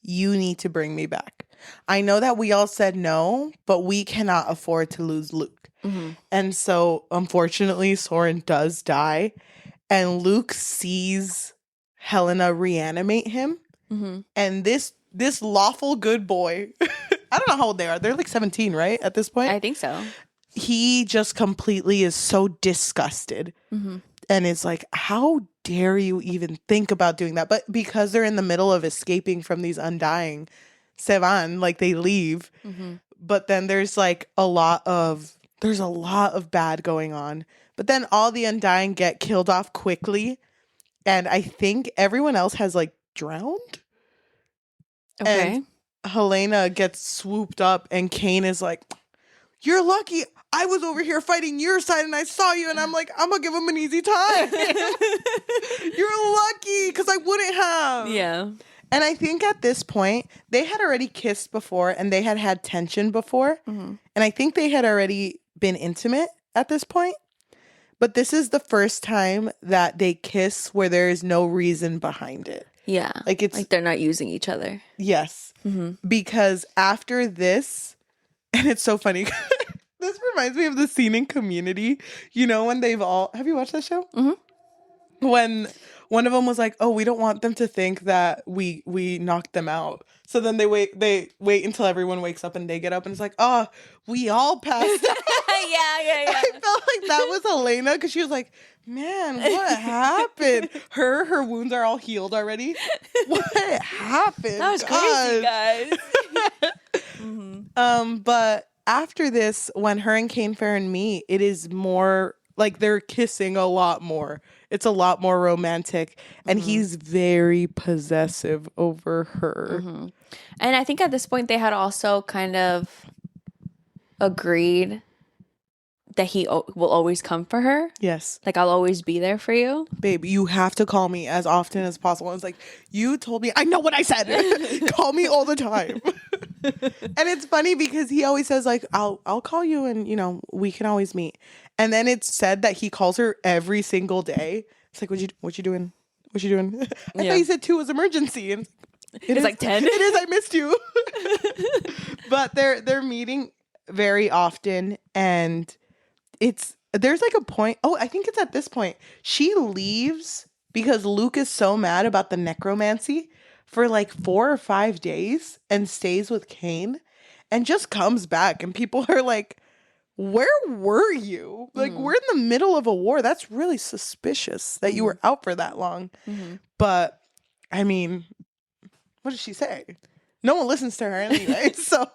you need to bring me back. I know that we all said no, but we cannot afford to lose Luke. And so, unfortunately, Soren does die. And Luke sees Helena reanimate him. And this lawful good boy, I don't know how old they are. They're like 17, right? At this point? I think so. He just completely is so disgusted. And it's like, how dare you even think about doing that? But because they're in the middle of escaping from these undying, se van, like they leave. But then there's like a lot of bad going on. But then all the undying get killed off quickly. And I think everyone else has like drowned. Okay. And Helena gets swooped up and Cain is like, you're lucky. I was over here fighting your side and I saw you, and I'm like, I'm gonna give him an easy time. You're lucky, because I wouldn't have. Yeah. And I think at this point, they had already kissed before and they had tension before. And I think they had already been intimate at this point. But this is the first time that they kiss where there is no reason behind it. Yeah. Like it's like they're not using each other. Yes. Because after this, and it's so funny. This reminds me of the scene in Community. You know, when they've all... Have you watched that show? When one of them was like, oh, we don't want them to think that we knocked them out. So then they wait until everyone wakes up and they get up and it's like, oh, we all passed out. Yeah. I felt like that was Helena because she was like, man, what happened? Her wounds are all healed already. What happened? That was crazy, guys. But after this, when her and Cain Farron meet, it is more like they're kissing a lot more. It's a lot more romantic. And he's very possessive over her. And I think at this point they had also kind of agreed that he will always come for her. Yes. Like, I'll always be there for you. Babe, you have to call me as often as possible. It's like, you told me, I know what I said. Call me all the time. And it's funny because he always says like, I'll call you and, you know, we can always meet. And then it's said that he calls her every single day. It's like, what you doing? What you doing? I thought he said 2 was emergency. And it's like 10. It is. I missed you. But they're meeting very often, and there's like a point. Oh, I think it's at this point. She leaves because Luke is so mad about the necromancy for like 4 or 5 days and stays with Cain and just comes back. And people are like, where were you? Like, we're in the middle of a war. That's really suspicious that you were out for that long. But, I mean, what did she say? No one listens to her anyway, so.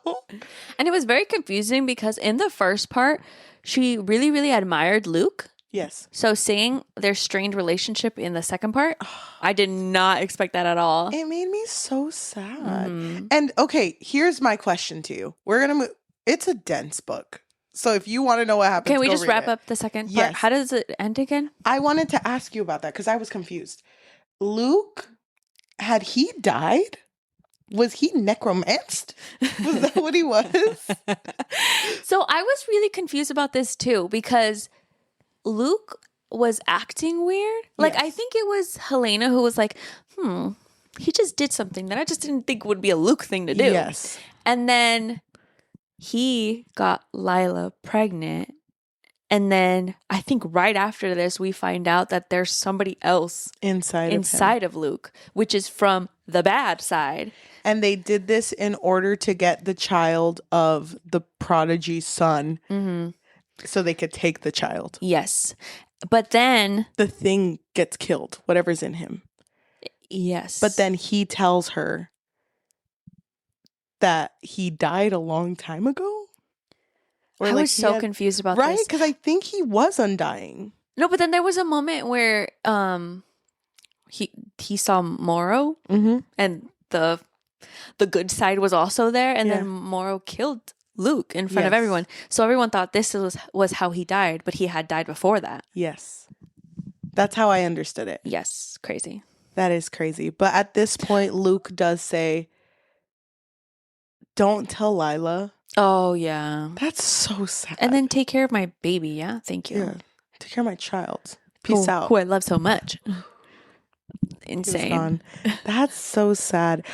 And it was very confusing because in the first part, she really, really admired Luke. Yes. So seeing their strained relationship in the second part, I did not expect that at all. It made me so sad. And, okay, here's my question to you. We're going to move. It's a dense book. So if you want to know what happens, can we just wrap up the second part? Yes. How does it end again? I wanted to ask you about that because I was confused. Luke, had he died? Was he necromanced? Was that what he was? So I was really confused about this too because Luke was acting weird. Like, I think it was Helena who was like, he just did something that I just didn't think would be a Luke thing to do. Yes. And then he got Lila pregnant. And then I think right after this, we find out that there's somebody else inside of Luke, which is from the bad side. And they did this in order to get the child of the prodigy son so they could take the child. Yes. But then the thing gets killed, whatever's in him. Yes. But then he tells her that he died a long time ago. Or I was so confused about right? this. Because I think he was undying. No, but then there was a moment where he saw Moro and the good side was also there, and then Moro killed Luke in front of everyone. So everyone thought this was how he died, but he had died before that. Yes. That's how I understood it. Yes. Crazy. That is crazy. But at this point, Luke does say, don't tell Lila. Oh, yeah. That's so sad. And then take care of my baby, yeah? Thank you. Yeah. Take care of my child. Peace out. Who I love so much. Insane. That's so sad.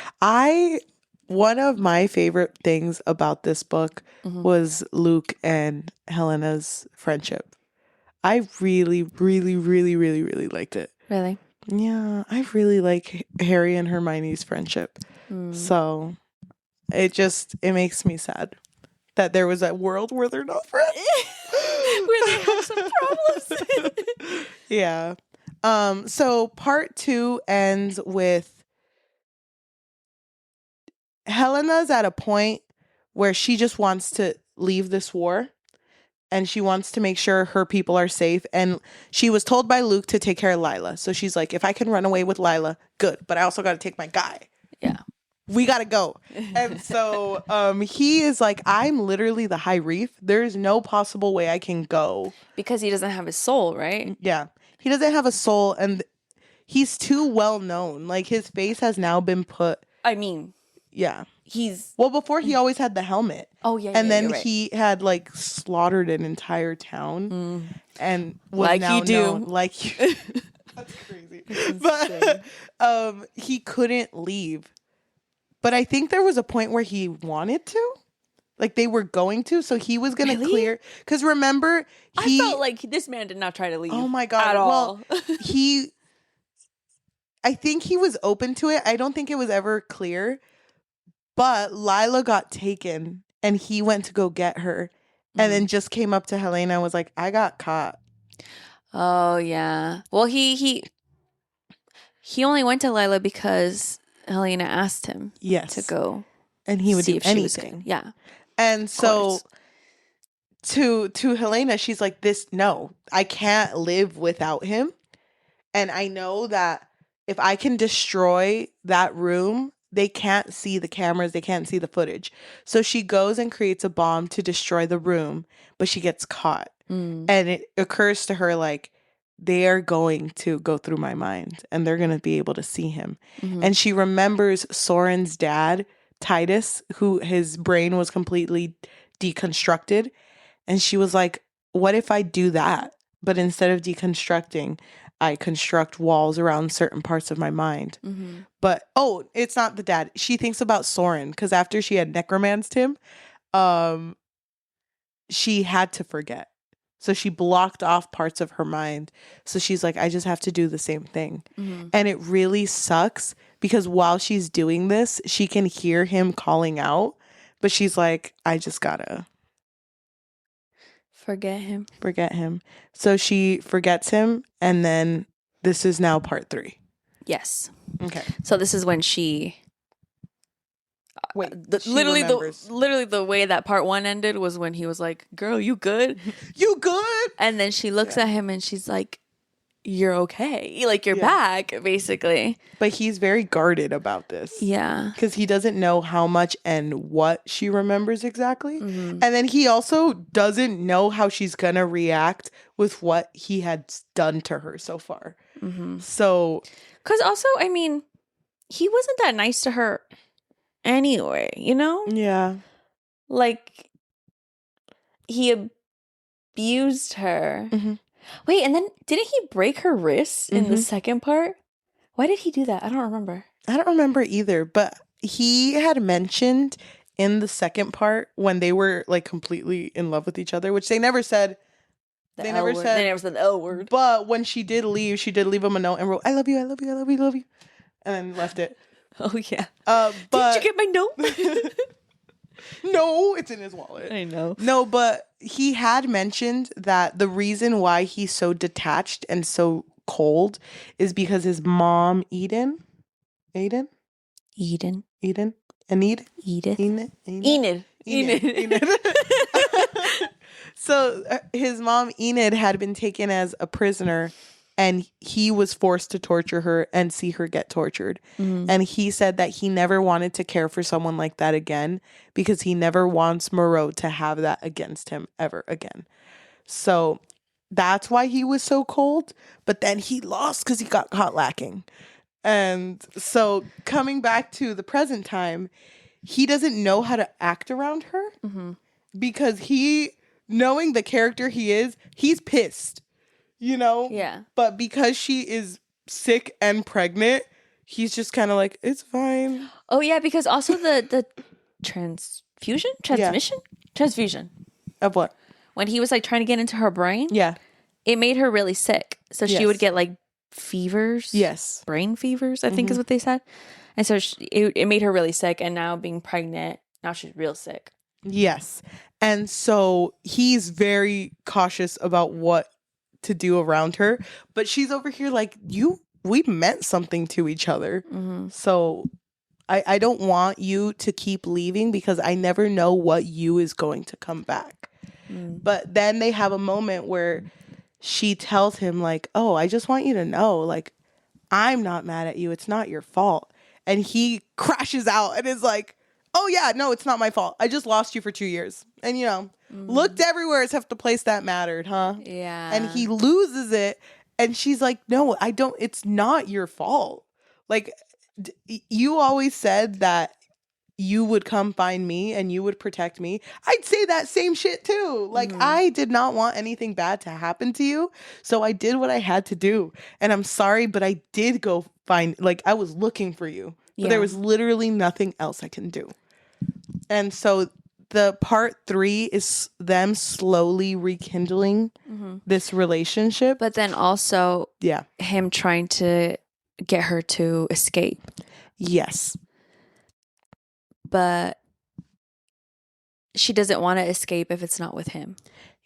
One of my favorite things about this book was Luke and Helena's friendship. I really, really, really, really, really liked it. Really? Yeah, I really like Harry and Hermione's friendship. So it makes me sad that there was a world where they're not friends. Where they have some problems. Yeah. So part 2 ends with Helena's at a point where she just wants to leave this war and she wants to make sure her people are safe. And she was told by Luke to take care of Lila. So she's like, if I can run away with Lila, good. But I also got to take my guy. Yeah. We got to go. And so he is like, I'm literally the High Reef. There's no possible way I can go. Because he doesn't have his soul, right? Yeah. He doesn't have a soul and he's too well known. Like his face has now been put. I mean. Yeah. Well, before he always had the helmet. Oh, yeah. And then he had like slaughtered an entire town. And was like now you do. known. Like you. That's crazy. But he couldn't leave. But I think there was a point where he wanted to. Like they were going to. So he was going to clear. Because remember, I felt like this man did not try to leave. Oh my God. At all. Well, I think he was open to it. I don't think it was ever clear. But Lila got taken and he went to go get her. And then just came up to Helena and was like, I got caught. Oh, yeah. Well, he only went to Lila because Helena asked him to go. And he would do anything. Yeah. And so to Helena, she's like, no, I can't live without him. And I know that if I can destroy that room, they can't see the cameras. They can't see the footage. So she goes and creates a bomb to destroy the room, but she gets caught. And it occurs to her like, they are going to go through my mind and they're going to be able to see him. And she remembers Soren's dad, Titus, who his brain was completely deconstructed. And she was like, what if I do that? But instead of deconstructing, I construct walls around certain parts of my mind. But, it's not the dad. She thinks about Soren because after she had necromanced him, she had to forget. So she blocked off parts of her mind. So she's like, I just have to do the same thing. Mm-hmm. And it really sucks because while she's doing this, she can hear him calling out. But she's like, I just gotta forget him. So she forgets him. And then this is now part 3. Yes. Okay. So this is when she... Wait, literally the way that part 1 ended was when he was like, girl, you good? You good? And then she looks at him and she's like, you're okay. Like, you're back, basically. But he's very guarded about this. Yeah. Because he doesn't know how much and what she remembers exactly. Mm-hmm. And then he also doesn't know how she's going to react with what he had done to her so far. Mm-hmm. So. Because also, I mean, he wasn't that nice to her anyway, you know? Yeah. Like, he abused her. Mm-hmm. Wait, and then didn't he break her wrist in the second part? Why did he do that? I don't remember. I don't remember either, but he had mentioned in the second part when they were like completely in love with each other, which they never said. They never said the L word. But when she did leave him a note and wrote, I love you, I love you, I love you, I love you. And then left it. Oh, yeah. But did you get my note? No, it's in his wallet. I know. No, but he had mentioned that the reason why he's so detached and so cold is because his mom, Enid. So his mom, Enid, had been taken as a prisoner and he was forced to torture her and see her get tortured. Mm-hmm. And he said that he never wanted to care for someone like that again because he never wants Moreau to have that against him ever again. So that's why he was so cold. But then he lost because he got caught lacking. And so coming back to the present time, he doesn't know how to act around her because knowing the character he is, he's pissed. You know? Yeah. But because she is sick and pregnant, he's just kind of like, it's fine. Oh, yeah, because also the transfusion? Transfusion. Of what? When he was like trying to get into her brain. Yeah. It made her really sick. So she would get like fevers. Yes. Brain fevers, I think is what they said. And so it made her really sick. And now being pregnant, now she's real sick. Yes. And so he's very cautious about what to do around her, but she's over here like, we meant something to each other. Mm-hmm. So I don't want you to keep leaving because I never know what you is going to come back. But then they have a moment where she tells him like, oh, I just want you to know, like, I'm not mad at you. It's not your fault. And he crashes out and is like, oh yeah, no, it's not my fault. I just lost you for 2 years. And looked everywhere as if the place that mattered, huh? Yeah. And he loses it. And she's like, no, I don't. It's not your fault. Like, you always said that you would come find me and you would protect me. I'd say that same shit too. Like, I did not want anything bad to happen to you. So I did what I had to do. And I'm sorry, but I did go find, like, I was looking for you. But there was literally nothing else I can do. And so the part 3 is them slowly rekindling this relationship. But then also him trying to get her to escape. Yes. But she doesn't want to escape if it's not with him.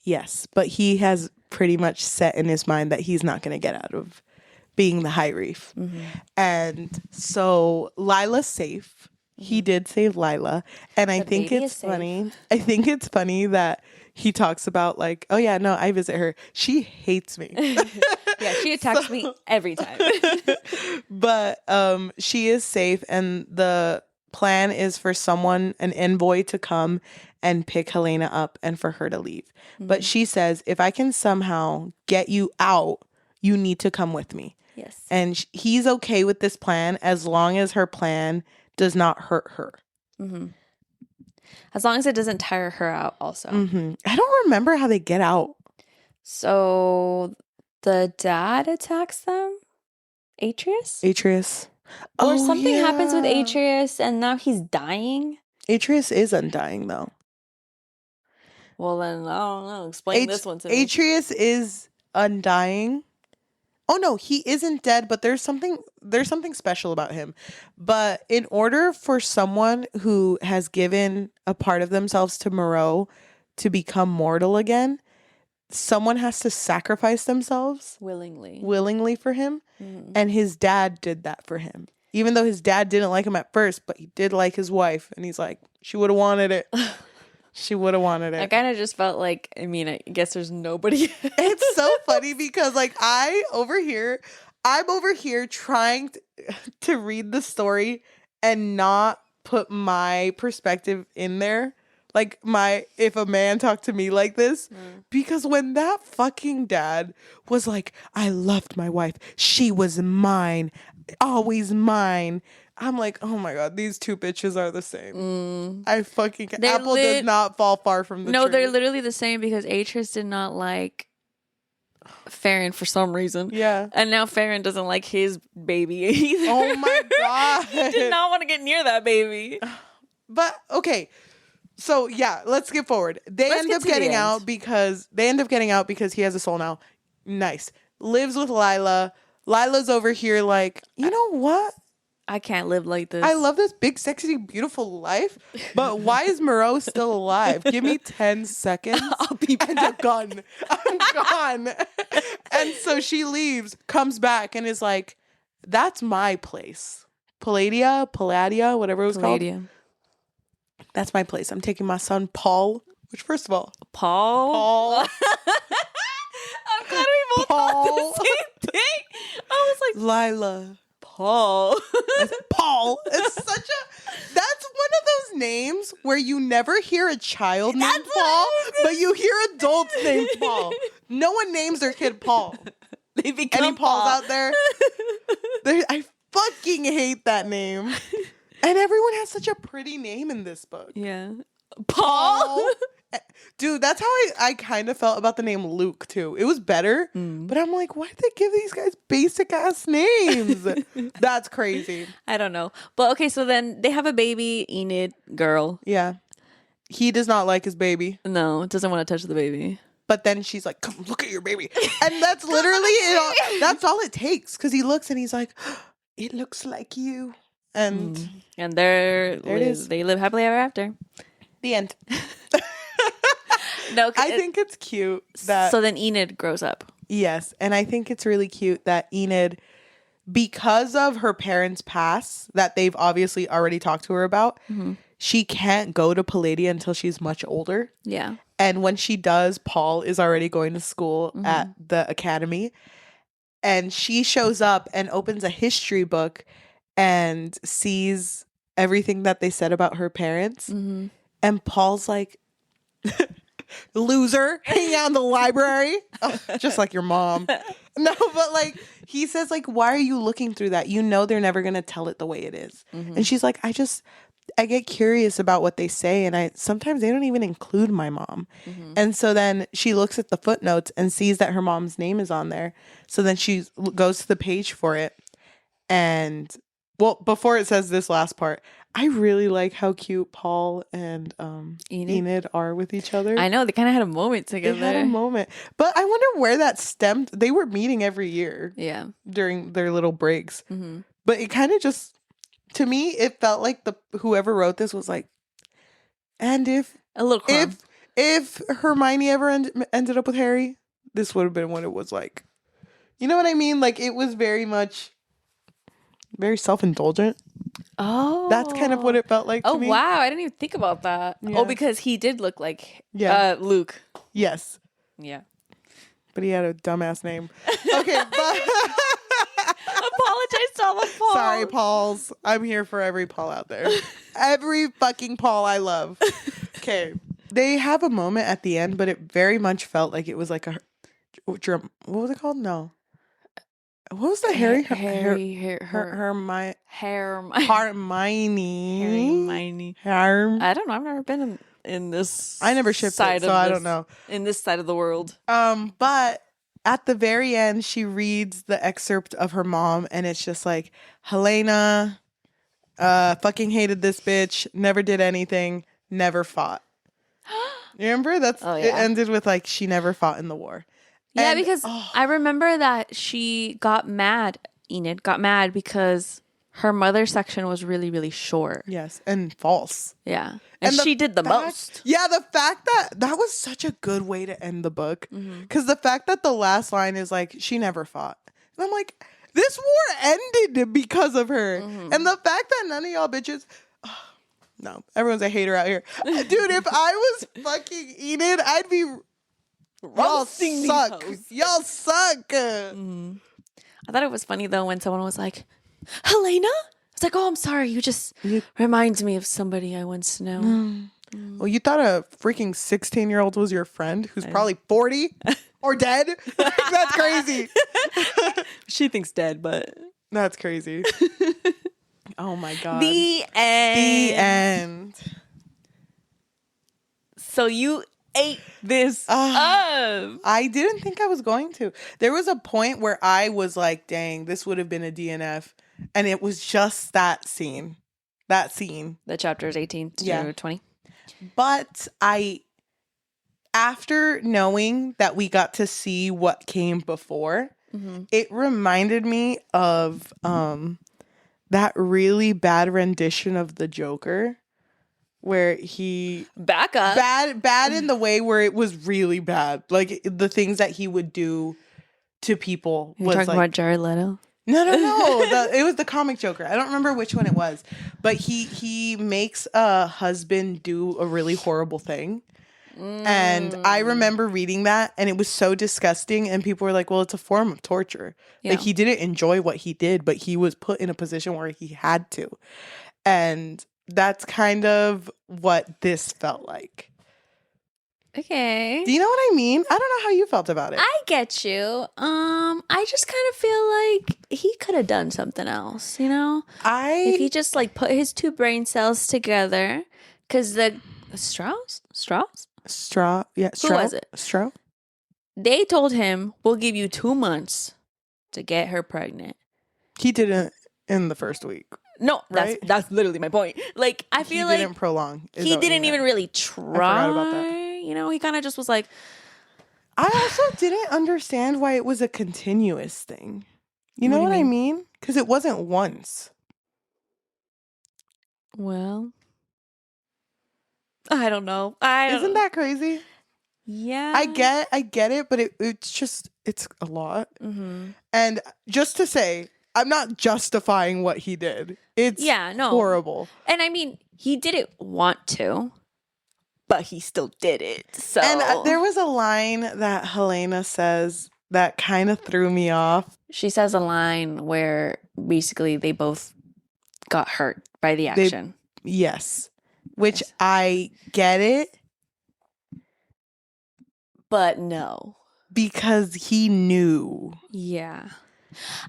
Yes. But he has pretty much set in his mind that he's not going to get out of being the High Reef. Mm-hmm. And so Lila's safe. He did save Lila. And I think it's funny. I think it's funny that he talks about like, oh yeah, no, I visit her. She hates me. Yeah, she attacks me every time. But she is safe. And the plan is for an envoy to come and pick Helena up and for her to leave. Mm-hmm. But she says, if I can somehow get you out, you need to come with me. Yes. And he's okay with this plan as long as her plan does not hurt her. Mm-hmm. As long as it doesn't tire her out also. Mm-hmm. I don't remember how they get out. So the dad attacks them? Atreus? Or something happens with Atreus and now he's dying? Atreus is undying though. Well, then, I don't know. Explain this one to me. Atreus is undying. Oh no, he isn't dead, but there's something special about him. But in order for someone who has given a part of themselves to Moreau to become mortal again, someone has to sacrifice themselves willingly for him. Mm-hmm. And his dad did that for him. Even though his dad didn't like him at first, but he did like his wife, and he's like, she would have wanted it. She would have wanted it. I kind of just felt like, I mean, I guess there's nobody. It's so funny because like I'm over here trying to read the story and not put my perspective in there. Like if a man talked to me like this, because when that fucking dad was like, I loved my wife. She was mine, always mine. I'm like, oh my God, these two bitches are the same. I fucking Apple does not fall far from the tree. No, they're literally the same because Atreus did not like Farron for some reason. Yeah. And now Farron doesn't like his baby either. Oh my God. He did not want to get near that baby. But okay. So yeah, let's skip forward. They end up getting out because he has a soul now. Nice. Lives with Lila. Lila's over here like, you know what? I can't live like this. I love this big, sexy, beautiful life, but why is Moreau still alive? Give me 10 seconds. I'll be back. And I'm gone. And so she leaves, comes back, and is like, that's my place. Paladia, whatever it was called. That's my place. I'm taking my son, Paul, which first of all. Paul? I'm glad we both thought the same thing. I was like, Lila. Paul. Paul. That's one of those names where you never hear a child named Paul, but you hear adults named Paul. No one names their kid Paul. They become Any Pauls out there? I fucking hate that name. And everyone has such a pretty name in this book. Yeah. Paul? Dude, that's how I kind of felt about the name Luke, too. It was better, but I'm like, why did they give these guys basic-ass names? That's crazy. I don't know. But, okay, so then they have a baby, Enid, girl. Yeah. He does not like his baby. No, doesn't want to touch the baby. But then she's like, come look at your baby. And that's literally it. That's all it takes. Because he looks and he's like, it looks like you. And there it is. They live happily ever after. The end. No, I think it's cute that. So then Enid grows up. Yes, and I think it's really cute that Enid, because of her parents' past that they've obviously already talked to her about, she can't go to Paladia until she's much older. Yeah, and when she does, Paul is already going to school at the academy, and she shows up and opens a history book and sees everything that they said about her parents, and Paul's like. Loser hanging out in the library. Oh, just like your mom. No, but like he says like, why are you looking through that? You know they're never gonna tell it the way it is. And she's like, I get curious about what they say, and sometimes they don't even include my mom. And so then she looks at the footnotes and sees that her mom's name is on there. So then she goes to the page for it. And well, before it says this last part, I really like how cute Paul and Enid are with each other. I know, they kind of had a moment together. They had a moment. But I wonder where that stemmed. They were meeting every year. Yeah. During their little breaks. But it kind of just, to me, it felt like whoever wrote this was like, and if Hermione ever ended up with Harry, this would have been what it was like. You know what I mean? Like, it was very much, very self-indulgent. Oh, that's kind of what it felt like to me. Oh wow, I didn't even think about that. Yeah. Oh, because he did look like Luke. Yes. Yeah. But he had a dumbass name. Okay, but apologize to all the Pauls. Sorry, Pauls. I'm here for every Paul out there. Every fucking Paul I love. Okay. They have a moment at the end, but it very much felt like it was like what was it called? No. What was the Hermione? I don't know. I've never been in this. I never shipped it, so I don't know. In this side of the world. But at the very end, she reads the excerpt of her mom, and it's just like, Helena, fucking hated this bitch, never did anything, never fought. Remember? It ended with like she never fought in the war. Yeah, because I remember that she got mad. Enid got mad because her mother's section was really, really short. Yes, and false. Yeah. And she did the most. Yeah, the fact that was such a good way to end the book. Because the fact that the last line is like, she never fought. And I'm like, this war ended because of her. And the fact that none of y'all bitches... no, everyone's a hater out here. Dude, if I was fucking Enid, I'd be... Y'all suck. Y'all suck. I thought it was funny, though, when someone was like, Helena? It's like, oh, I'm sorry. You just reminds me of somebody I once knew. Well, you thought a freaking 16-year-old was your friend who's probably 40 or dead? That's crazy. She thinks dead, but... That's crazy. Oh, my God. The end. The end. So you ate this up. I didn't think I was going to. There was a point where I was like, dang, this would have been a DNF. And it was just that scene. The chapters 18 to 20. But after knowing that we got to see what came before, it reminded me of that really bad rendition of the Joker. Where he back up bad in the way where it was really bad, like the things that he would do to people. You're talking about Jared Leto? No. It was the comic Joker. I don't remember which one it was, but he makes a husband do a really horrible thing, and I remember reading that, and it was so disgusting. And people were like, "Well, it's a form of torture. Like he didn't enjoy what he did, but he was put in a position where he had to," and that's kind of what this felt like. Okay. Do you know what I mean? I don't know how you felt about it. I get you. I just kind of feel like he could have done something else, you know? If he just like put his two brain cells together, because the Strauss? Yeah. Who was it? Strauss? They told him, we'll give you 2 months to get her pregnant. He didn't in the first week. No, right? that's literally my point. Like, I feel like he didn't prolong. He didn't even really try. I forgot about that. You know, he kind of just was like. I also didn't understand why it was a continuous thing. You know what I mean? Because it wasn't once. Well, I don't know. Isn't that crazy? Yeah. I get it, but it's a lot. And just to say, I'm not justifying what he did. It's horrible. And I mean, he didn't want to, but he still did it. So And there was a line that Helena says that kind of threw me off. She says a line where basically they both got hurt by the action. Yes. Which I get it. But no. Because he knew. Yeah.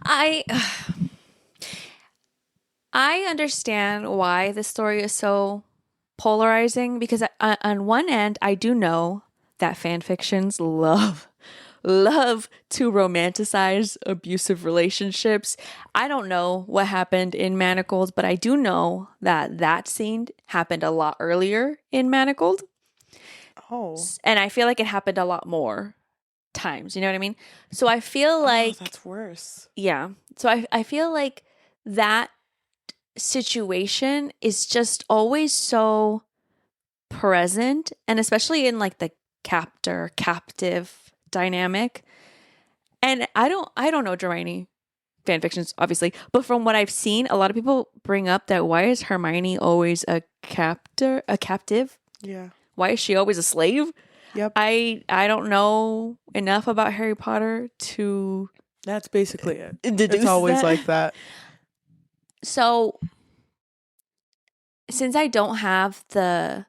I understand why this story is so polarizing, because on one end, I do know that fan fictions love to romanticize abusive relationships. I don't know what happened in Manacled, but I do know that scene happened a lot earlier in Manacled. Oh. And I feel like it happened a lot more times. You know what I mean? So I feel like that's worse. Yeah. So I feel like that situation is just always so present, and especially in like the captive dynamic. And I don't know Hermione fan fictions, obviously, but from what I've seen, a lot of people bring up that why is Hermione always a captive? Yeah. Why is she always a slave? Yep. I don't know enough about Harry Potter to. That's basically it. It's always like that. So, since I don't have the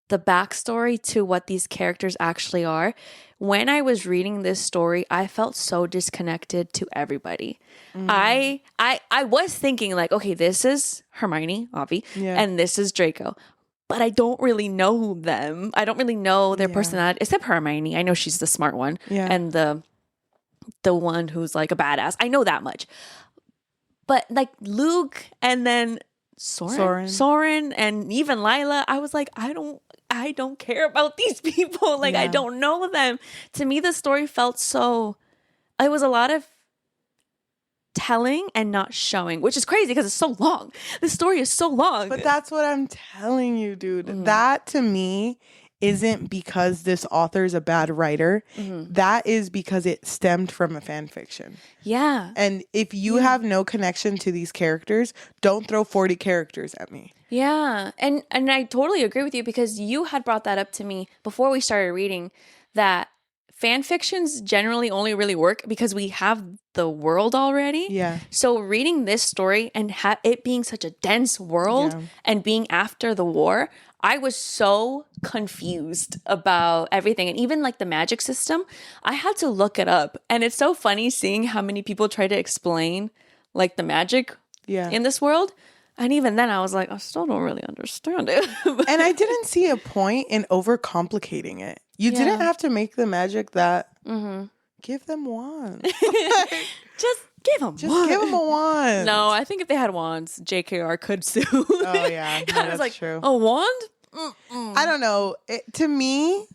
backstory to what these characters actually are, when I was reading this story, I felt so disconnected to everybody. I was thinking like, okay, this is Hermione, Avi, and this is Draco. But I don't really know them. I don't really know their personality, except Hermione. I know she's the smart one. Yeah. And the one who's like a badass. I know that much. But like Luke and then Soren and even Lila, I was like, I don't I don't care about these people. Like, I don't know them. To me, the story felt so, it was a lot of telling and not showing, which is crazy because it's so long. The story is so long. But that's what I'm telling you, dude. That to me isn't because this author is a bad writer. That is because it stemmed from a fan fiction. Yeah. And if you have no connection to these characters, don't throw 40 characters at me. Yeah. And I totally agree with you because you had brought that up to me before we started reading, that fan fictions generally only really work because we have the world already. Yeah. So reading this story and it being such a dense world and being after the war, I was so confused about everything. And even like the magic system, I had to look it up. And it's so funny seeing how many people try to explain like the magic in this world. And even then I was like, I still don't really understand it. And I didn't see a point in overcomplicating it. You didn't have to make the magic that... Give them wands. Just give them Just give them a wand. No, I think if they had wands, JKR could sue. Oh, yeah. No, I was like, true. A wand? I don't know. To me,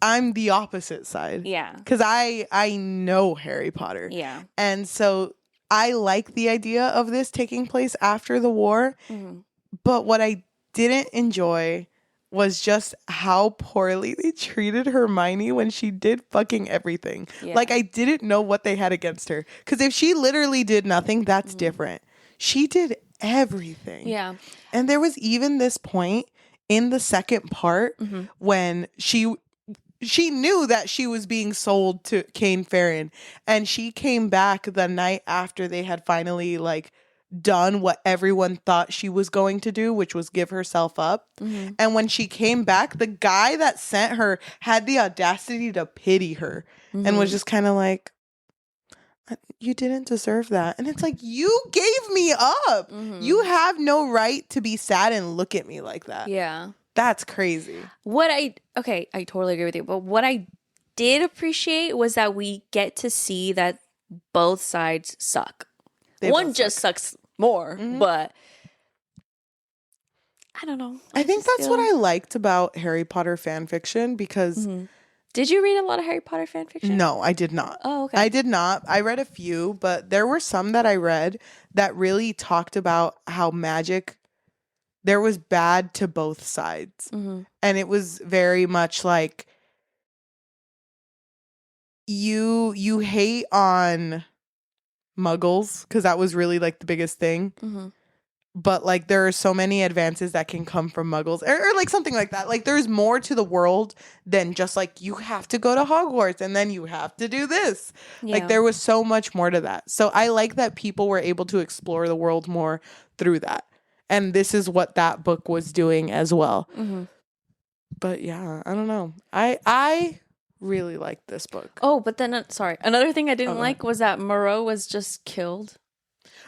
I'm the opposite side. Yeah. Because I know Harry Potter. Yeah. And so I like the idea of this taking place after the war. But what I didn't enjoy was just how poorly they treated Hermione when she did fucking everything. Yeah. Like, I didn't know what they had against her. Because if she literally did nothing, that's different. She did everything. Yeah. And there was even this point in the second part when she knew that she was being sold to Cain Farron. And she came back the night after they had finally, like, done what everyone thought she was going to do, which was give herself up. And when she came back, the guy that sent her had the audacity to pity her and was just kind of like, you didn't deserve that. And it's like, you gave me up. You have no right to be sad and look at me like that. Yeah. That's crazy. I totally agree with you. But what I did appreciate was that we get to see that both sides suck. One just sucks more, but I don't know. I think that's what I liked about Harry Potter fan fiction because... Did you read a lot of Harry Potter fan fiction? No, I did not. Oh, okay. I did not. I read a few, but there were some that I read that really talked about how magic, there was bad to both sides. And it was very much like you hate on muggles because that was really like the biggest thing. But like there are so many advances that can come from muggles or like something like that. Like there's more to the world than just like you have to go to Hogwarts and then you have to do this. Like there was so much more to that. So I like that people were able to explore the world more through that. And this is what that book was doing as well. But yeah, I don't know. I really liked this book. Oh, but then, another thing I didn't like was that Moreau was just killed.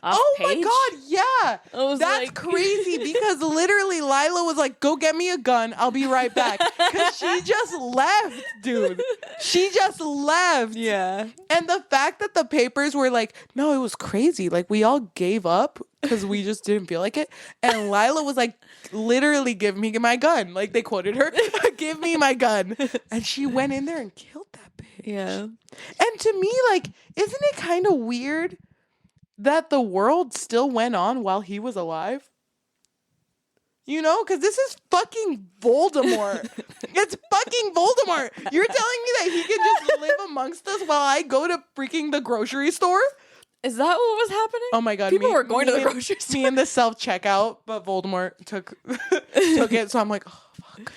My God, yeah. That's crazy because literally Lila was like, go get me a gun. I'll be right back. Because she just left, dude. She just left. Yeah. And the fact that the papers were like, no, it was crazy. Like, we all gave up because we just didn't feel like it. And Lila was like, literally, give me my gun. Like, they quoted her, give me my gun. And she went in there and killed that bitch. Yeah. And to me, like, isn't it kind of weird that the world still went on while he was alive? You know, because this is fucking Voldemort. It's fucking Voldemort. You're telling me that he can just live amongst us while I go to freaking the grocery store? Is that what was happening? Oh my God. People were going to the grocery store. Me in the self-checkout, but Voldemort took it. So I'm like, oh, fuck.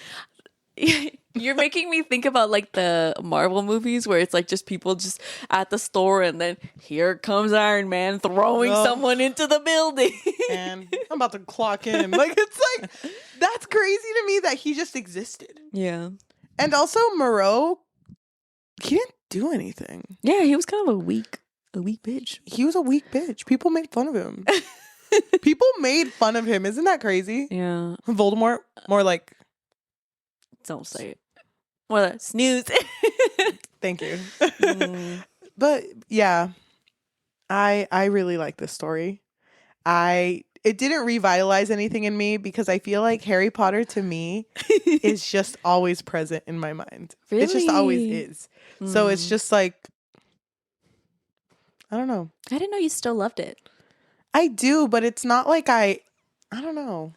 You're making me think about like the Marvel movies where it's like just people just at the store and then here comes Iron Man throwing someone into the building. And I'm about to clock in. Like, it's like, that's crazy to me that he just existed. Yeah. And also Moreau, he didn't do anything. Yeah, he was kind of a weak bitch. He was a weak bitch. People made fun of him. People made fun of him. Isn't that crazy? Yeah. Voldemort, more like... Don't say it. More like snooze. Thank you. But yeah, I really like this story. I it didn't revitalize anything in me because I feel like Harry Potter to me is just always present in my mind. Really? It just always is. So it's just like, I don't know. I didn't know you still loved it. I do, but it's not like I don't know.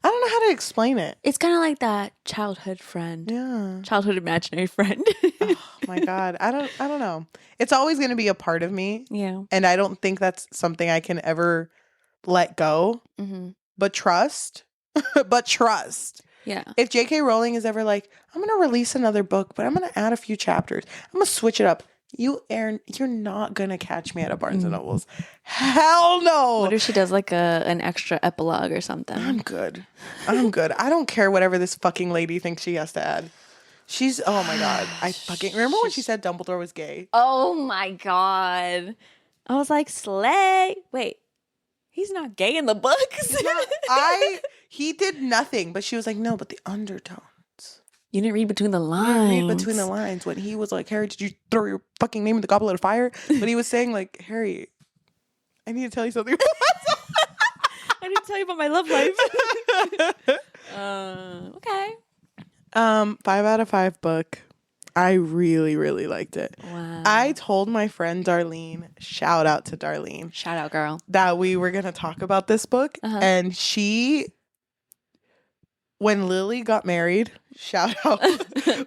I don't know how to explain it. It's kind of like that childhood friend. Yeah. Childhood imaginary friend. Oh my God. I don't know. It's always going to be a part of me. Yeah. And I don't think that's something I can ever let go. Mm-hmm. But trust. Yeah. If J.K. Rowling is ever like, I'm going to release another book, but I'm going to add a few chapters. I'm going to switch it up. You, Aaron, you're not going to catch me at a Barnes & Nobles. Hell no. What if she does like an extra epilogue or something? I'm good. I don't care whatever this fucking lady thinks she has to add. She's, oh my God. I fucking, remember when she said Dumbledore was gay? Oh my God. I was like, slay. Wait, he's not gay in the books? He did nothing, but she was like, no, but the undertone. You didn't read between the lines. Read between the lines when he was like, Harry, did you throw your fucking name in the goblet of fire? But he was saying like, Harry, I need to tell you something. I need to tell you about my love life. Okay. 5 out of 5 book. I really, really liked it. Wow. I told my friend Darlene, shout out to Darlene. Shout out, girl. That we were going to talk about this book. And when Lily got married, shout out.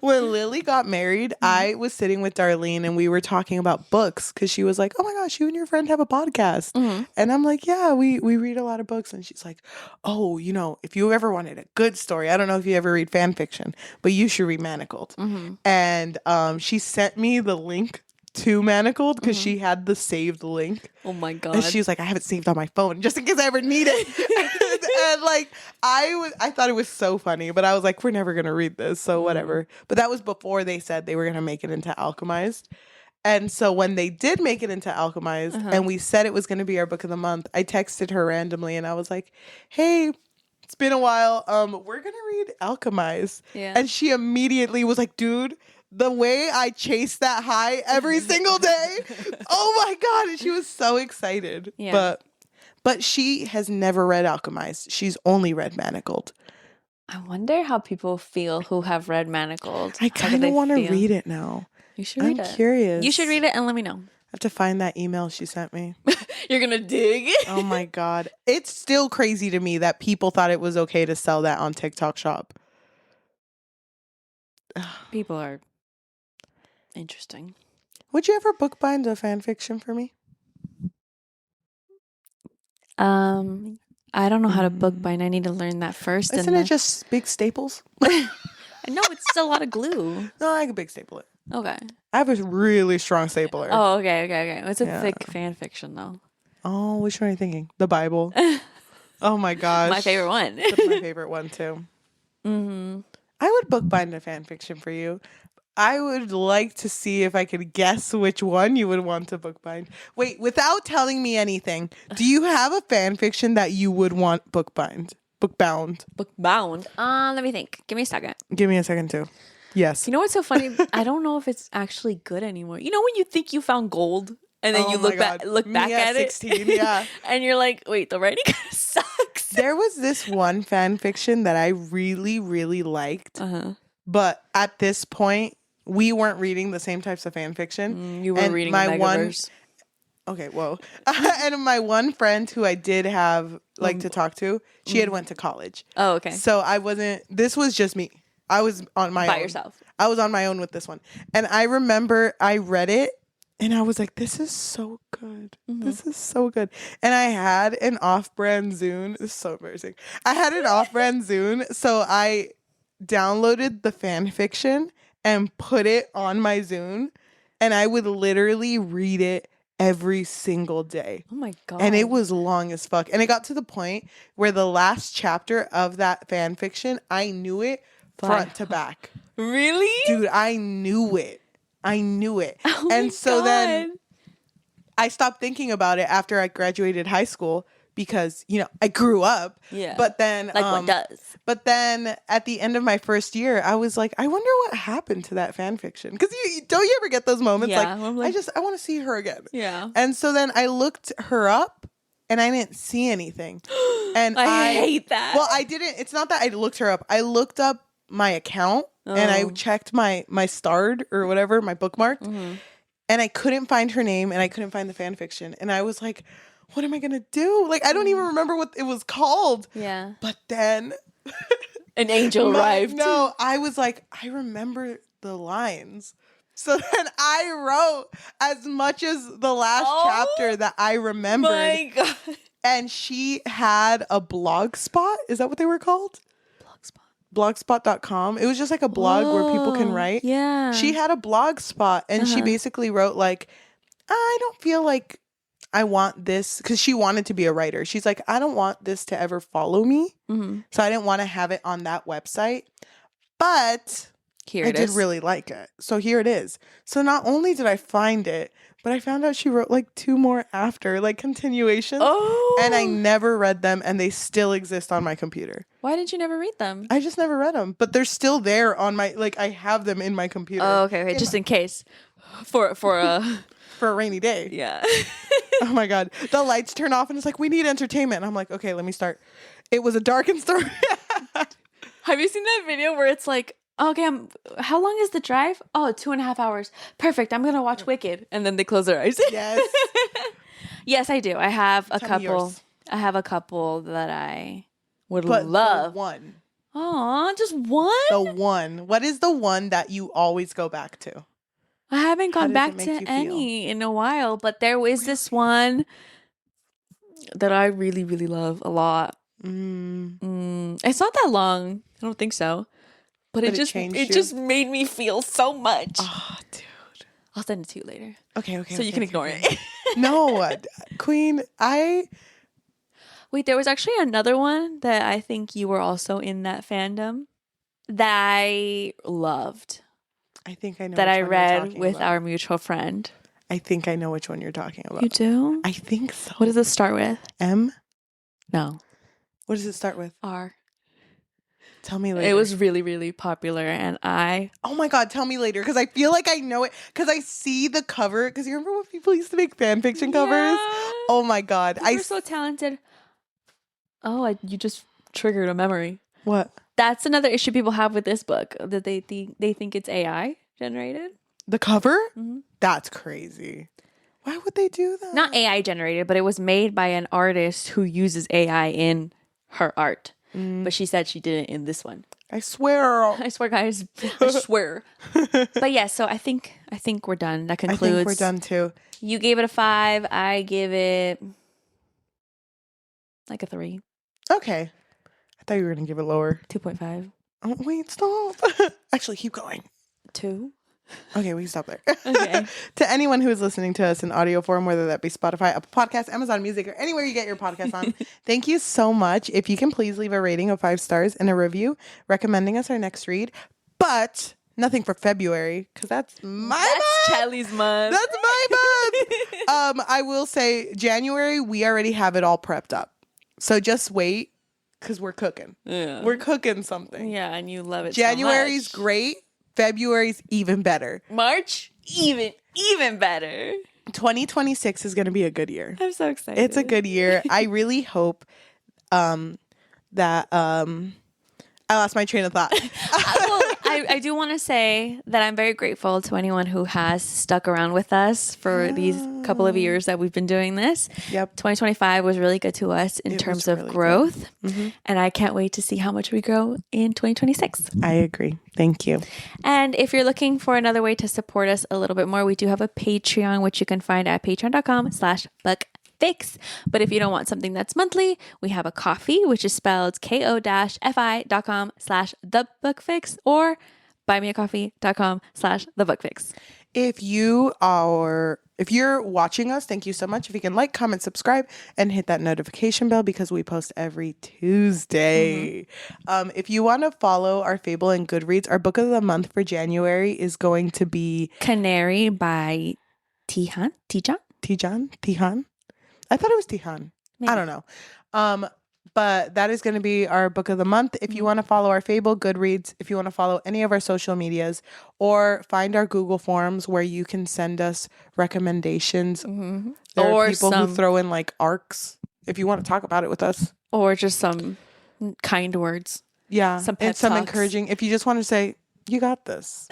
When Lily got married, I was sitting with Darlene and we were talking about books because she was like, oh my gosh, you and your friend have a podcast. And I'm like, yeah, we read a lot of books. And she's like, oh, you know, if you ever wanted a good story, I don't know if you ever read fan fiction, but you should read Manacled. And she sent me the link to Manacled because she had the saved link. Oh my God. And she was like, I have it saved on my phone just in case I ever need it. And like I thought it was so funny, but I was like, we're never gonna read this, so whatever. But that was before they said they were gonna make it into Alchemized. And so when they did make it into Alchemized and we said it was gonna be our book of the month, I texted her randomly and I was like, hey, it's been a while. We're gonna read Alchemized. Yeah. And she immediately was like, dude, the way I chase that high every single day. Oh my God. And she was so excited. Yeah. But she has never read Alchemized. She's only read Manacled. I wonder how people feel who have read Manacled. I kind of want to read it now. You should read it. I'm curious. You should read it and let me know. I have to find that email she sent me. You're going to dig? Oh my God. It's still crazy to me that people thought it was okay to sell that on TikTok Shop. People are interesting. Would you ever bookbind a fan fiction for me? I don't know how to bookbind. I need to learn that first. Isn't it just big staples? I know, it's still a lot of glue. No, I can big staple it. Okay. I have a really strong stapler. Oh, okay. It's a thick fan fiction, though. Oh, which one are you thinking? The Bible. Oh my gosh. My favorite one. That's my favorite one, too. I would bookbind a fan fiction for you. I would like to see if I could guess which one you would want to bookbind. Wait, without telling me anything, do you have a fan fiction that you would want bookbound? Bookbound? Let me think. Give me a second. Give me a second, too. Yes. You know what's so funny? I don't know if it's actually good anymore. You know when you think you found gold and then you look back at 16, it? Yeah. And you're like, wait, the writing kind of sucks. There was this one fan fiction that I really, really liked. But at this point, we weren't reading the same types of fan fiction. You were reading my Megaverse. Okay, whoa. And my one friend who I did have to talk to, she had went to college. Oh, okay. So this was just me. I was on my own. By yourself. I was on my own with this one. And I remember I read it and I was like, this is so good. This is so good. And I had an off-brand Zune. This is so embarrassing. I had an off-brand Zune. So I downloaded the fan fiction and put it on my Zune, and I would literally read it every single day. Oh my God. And it was long as fuck. And it got to the point where the last chapter of that fan fiction, I knew it front to back. Really? Dude, I knew it. Oh and so then I stopped thinking about it after I graduated high school because, I grew up. Yeah. But then what does? But then at the end of my first year, I was like, I wonder what happened to that fan fiction. Because don't you ever get those moments? Yeah, I want to see her again. Yeah. And so then I looked her up and I didn't see anything. And I hate that. Well, I didn't. It's not that I looked her up. I looked up my account and I checked my starred or whatever, my bookmarked, and I couldn't find her name and I couldn't find the fan fiction. And I was like, what am I going to do? Like, I don't even remember what it was called. Yeah. But then an angel arrived. No, I was like, I remember the lines. So then I wrote as much as the last chapter that I remembered. My God. And she had a blog spot. Is that what they were called? Blogspot.com. It was just like a blog where people can write. Yeah. She had a blog spot and she basically wrote like, I don't feel like I want this, because she wanted to be a writer. She's like, I don't want this to ever follow me. So I didn't want to have it on that website. But I did really like it. So here it is. So not only did I find it, but I found out she wrote like 2 more after, like continuations. And I never read them, and they still exist on my computer. Why did you never read them? I just never read them, but they're still there on my, like, I have them in my computer. Oh, okay. Just in case. For a rainy day. Yeah. Oh my God. The lights turn off and it's like, we need entertainment. And I'm like, okay, let me start. It was a darkened story. Have you seen that video where it's like, okay, how long is the drive? Oh, 2.5 hours. Perfect. I'm going to watch Wicked. And then they close their eyes. Yes. Yes, I do. I have a Tell me couple. yours. I have a couple that I would But love. the one. Aw, just one? The one. What is the one that you always go back to? I haven't How gone does back it make to you feel? any in a while, but there is this one that I really, really love a lot. It's not that long. I don't think so. But it just made me feel so much. Oh, dude. I'll send it to you later. Okay. So you can ignore it. No, Queen, Wait, there was actually another one that I think you were also in that fandom that I loved. I think I know that which I one read you're talking with about. our mutual friend. I think I know which one you're talking about. You do? I think so. What does it start with? M? No. What does it start with? R. Tell me later. It was really, really popular, and Oh my God, tell me later, because I feel like I know it, because I see the cover, because you remember when people used to make fan fiction covers? Yeah. Oh my God. You're so talented. Oh, you just triggered a memory. What? That's another issue people have with this book, that they think it's AI generated. The cover? Mm-hmm. That's crazy. Why would they do that? Not AI generated, but it was made by an artist who uses AI in her art. But she said she did it in this one. I swear. I swear, guys. I swear. But yeah, so I think we're done. That concludes. I think we're done too. You gave it a 5. I give it like a 3. Okay. I thought you were going to give it lower. 2.5. Oh, wait, stop. Actually, keep going. 2. Okay, we can stop there. Okay. To anyone who is listening to us in audio form, whether that be Spotify, Apple Podcasts, Amazon Music, or anywhere you get your podcast on, thank you so much. If you can please leave a rating of 5 stars and a review recommending us our next read. But nothing for February, because that's my month. Cheli's month. That's my month. I will say January, we already have it all prepped up. So just wait, because we're cooking. Yeah. We're cooking something. Yeah, and you love it January's so much. great. February's even better. March, even better. 2026 is going to be a good year. I'm so excited. It's a good year. I really hope that I lost my train of thought. I do want to say that I'm very grateful to anyone who has stuck around with us for these couple of years that we've been doing this. Yep. 2025 was really good to us in terms of really growth. And I can't wait to see how much we grow in 2026. I agree. Thank you. And if you're looking for another way to support us a little bit more, we do have a Patreon, which you can find at patreon.com/bookfix. But if you don't want something that's monthly, we have a coffee, which is spelled ko-fi.com/thebookfix, or buymeacoffee.com/thebookfix. If you're watching us, thank you so much. If you can like, comment, subscribe, and hit that notification bell, because we post every Tuesday. If you want to follow our Fable and Goodreads, our book of the month for January is going to be Canary by Tijan. I thought it was Tijan. I don't know. But that is going to be our book of the month. If you want to follow our Fable, Goodreads, if you want to follow any of our social medias, or find our Google Forms where you can send us recommendations. There Or are people who throw in like arcs. if you want to talk about it with us. Or just some kind words. Yeah. Some and some encouraging. If you just want to say, you got this.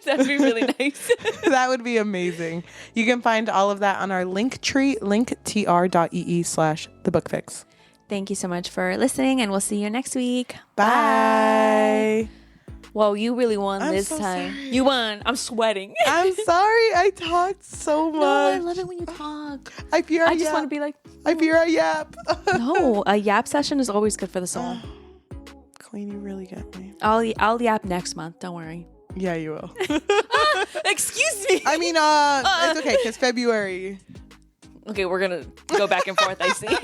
That'd be really nice. That would be amazing. You can find all of that on our link tree, linktr.ee/thebookfix. Thank you so much for listening, and we'll see you next week. Bye. Whoa, you really won this time. Sorry. You won. I'm sweating. I'm sorry. I talked so much. No, I love it when you talk. I just want to be like, I fear I yap. no, a yap session is always good for the soul. Queen, you really get me. I'll yap next month. Don't worry. Yeah, you will. Excuse me. I mean, it's okay because February. Okay, we're gonna go back and forth. I see.